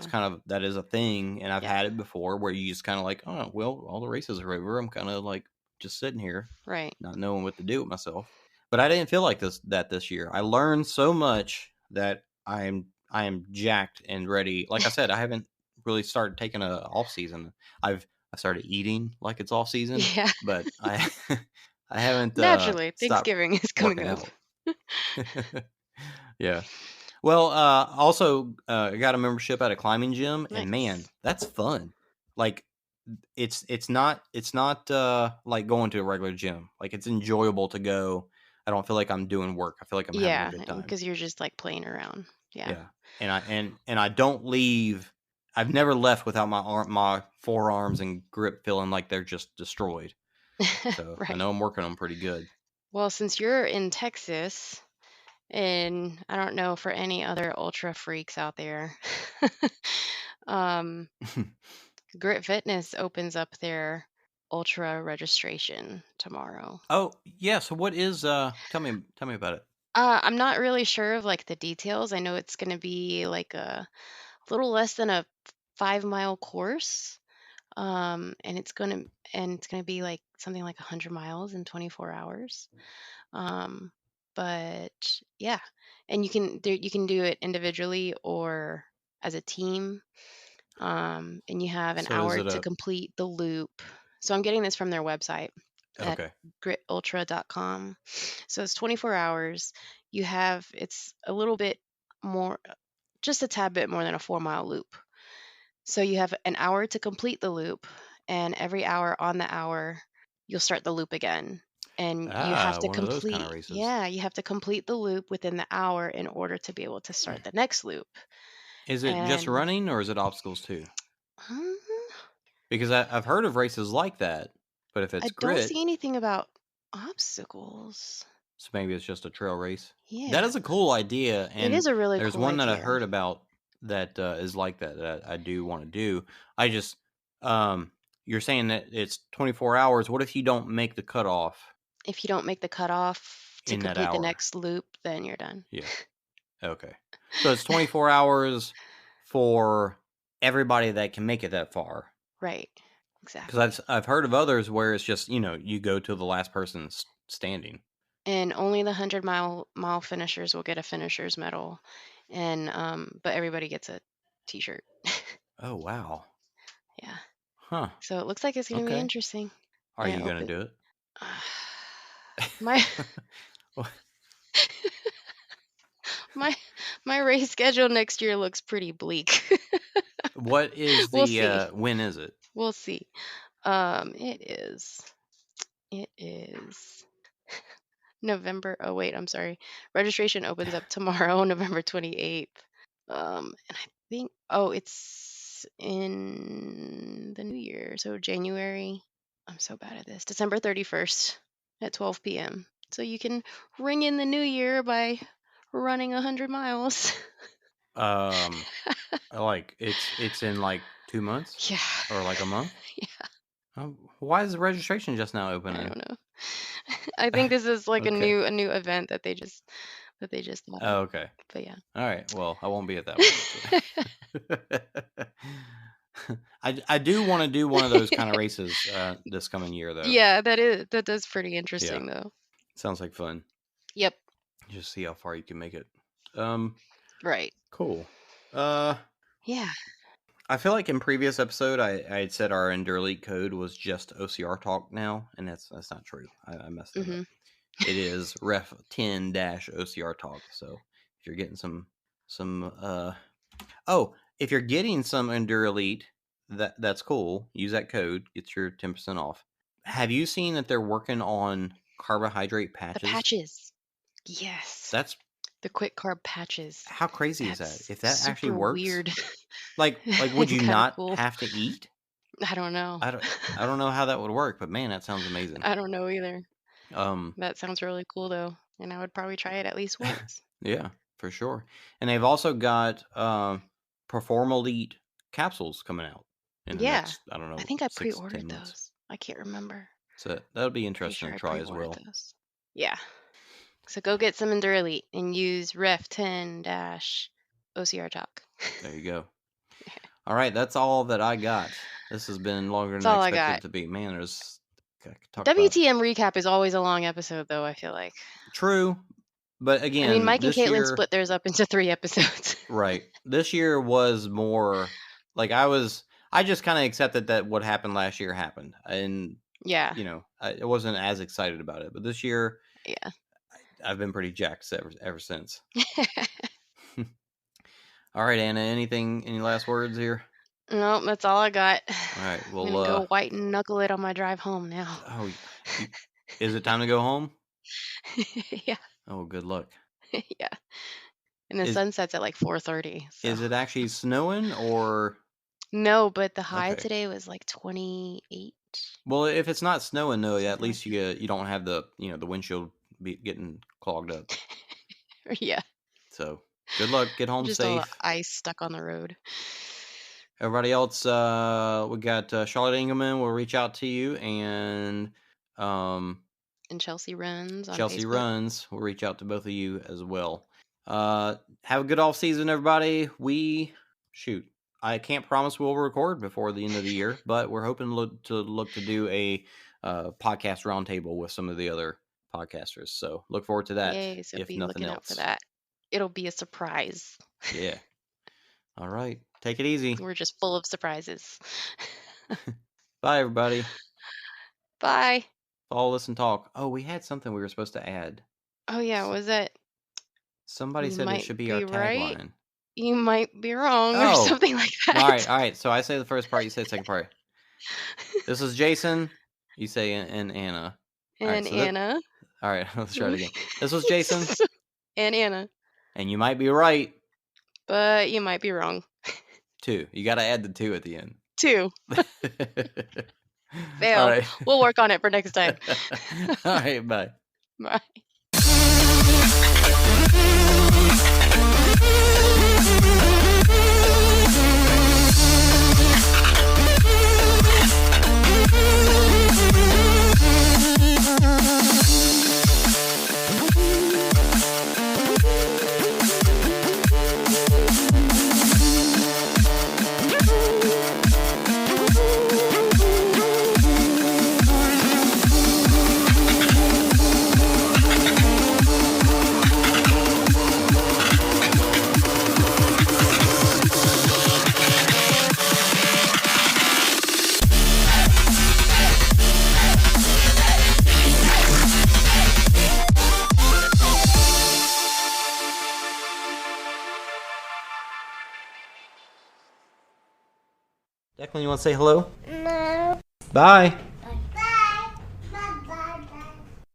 that is a thing, and I've had it before where you just kind of like, oh well, all the races are over. I'm kind of like just sitting here, right, not knowing what to do with myself. But I didn't feel like this year. I learned so much that I am jacked and ready. Like I said, I haven't really started taking a off season. I started eating like it's off season, but I I haven't naturally stopped Thanksgiving is coming working up. out. Yeah. Well, also I got a membership at a climbing gym, and man, that's fun. Like it's not like going to a regular gym. Like it's enjoyable to go. I don't feel like I'm doing work. I feel like I'm having a good time. Because you're just like playing around. Yeah. And I don't leave. I've never left without my forearms and grip feeling like they're just destroyed. So I know I'm working them pretty good. Well, since you're in Texas, and I don't know for any other ultra freaks out there, Grit Fitness opens up their ultra registration tomorrow. Oh yeah. So what is tell me about it. I'm not really sure of like the details. I know it's going to be like a little less than a 5-mile course. And it's going to be like something like 100 miles in 24 hours. But yeah, and you can do it individually or as a team. And you have an hour to complete the loop. So I'm getting this from their website at gritultra.com. So it's 24 hours. It's a little bit more, just a tad bit more than a 4-mile loop. So you have an hour to complete the loop, and every hour on the hour, you'll start the loop again. And you have to one of those kind of complete, races. you have to complete the loop within the hour in order to be able to start the next loop. Is it just running or is it obstacles too? Um, Because I've heard of races like that, but if it's I grit, don't see anything about obstacles. so maybe it's just a trail race. Yeah, That is a cool idea, and it is a really there's cool one that I idea. heard about that is like that I do want to do. I just you're saying that it's 24 hours. What if you don't make the cutoff? If you don't make the cutoff to In that complete the hour. next loop, then you're done. Yeah. Okay. So it's 24 hours for everybody that can make it that far. Right. Exactly. Because I've heard of others where it's just, you go to the last person standing. And only the 100-mile finishers will get a finisher's medal, and but everybody gets a T-shirt. Oh wow. Yeah. Huh. So it looks like it's going to be interesting. Are you going to do it? My my race schedule next year looks pretty bleak. What is the when is it? We'll see. It is November. Oh wait, I'm sorry. Registration opens up tomorrow, November 28th. And I think it's in the new year, so January. I'm so bad at this. December 31st at 12 p.m. So you can ring in the new year by running 100 miles. Like it's in like 2 months? Yeah. Or like a month? Yeah. Why is the registration just now opening? I don't know. I think this is like a new event that they just thought Oh, of. okay. But yeah. All right. Well, I won't be at that one. I do want to do one of those kind of races this coming year though. Yeah, that does pretty interesting though. Sounds like fun. Yep. Just see how far you can make it. Right. Cool. Yeah. I feel like in previous episode I had said our Endure Elite code was just OCR Talk now, and that's not true. I messed that up. It is Ref 10-OCR Talk. So if you're getting some if you're getting some Endure Elite, that's cool. Use that code, get your 10% off. Have you seen that they're working on carbohydrate patches? The patches. Yes. That's the quick carb patches. How crazy is that? If that actually works, weird. like would you not cool. have to eat? I don't know. I don't know how that would work, but man, that sounds amazing. I don't know either. That sounds really cool though, and I would probably try it at least once. Yeah, for sure. And they've also got Perform Elite capsules coming out in the next, I don't know, I think I 6 to 10 pre-ordered months. those. I can't remember. So that'll be Pretty interesting sure to I try as pre-ordered well. those. Yeah. So go get some Endure Elite and use Ref 10-OCR Talk. There you go. All right, that's all that I got. This has been longer than That's all I I expected got. it to be. Man, there's WTM Recap is always a long episode, though, I feel like. True. But again, I mean, Mike and this Caitlin year, split theirs up into 3 episodes. right. This year was more like I just kind of accepted that what happened last year happened. And, Yeah. you know, I wasn't as excited about it. But this year, Yeah. I've been pretty jacked ever since. All right, Anna, any last words here? No, that's all I got. All right, well, I'm gonna go white and knuckle it on my drive home now. Oh, is it time to go home? Yeah. Oh, good luck. Yeah. And the sun sets at like 4:30. So. Is it actually snowing or? No, but the high today was like 28. Well, if it's not snowing though, at least you don't have the the windshield getting clogged up. Yeah. So good luck. Get home just safe. All the ice stuck on the road. Everybody else, we got Charlotte Engelman. We'll reach out to you, and Chelsea Runs on Chelsea Facebook. Runs. We'll reach out to both of you as well. Have a good off season, everybody. I can't promise we'll record before the end of the year, but we're hoping to do a podcast roundtable with some of the other podcasters. So look forward to that. Yay, so if be nothing looking else. out for that. It'll be a surprise. Yeah. All right. Take it easy. We're just full of surprises. Bye, everybody. Bye. Follow us and talk. Oh, we had something we were supposed to add. Oh, yeah. Was it? Somebody said it should be our tagline. Right. You might be wrong or something like that. All right. So I say the first part, you say the second part. This is Jason. You say and Anna. And Anna. All right, let's try it again. This was Jason. And Anna. And you might be right. But you might be wrong. 2. You got to add the 2 at the end. 2. Fail. All right. We'll work on it for next time. All right, bye. Bye. Declan, you want to say hello? No. Bye.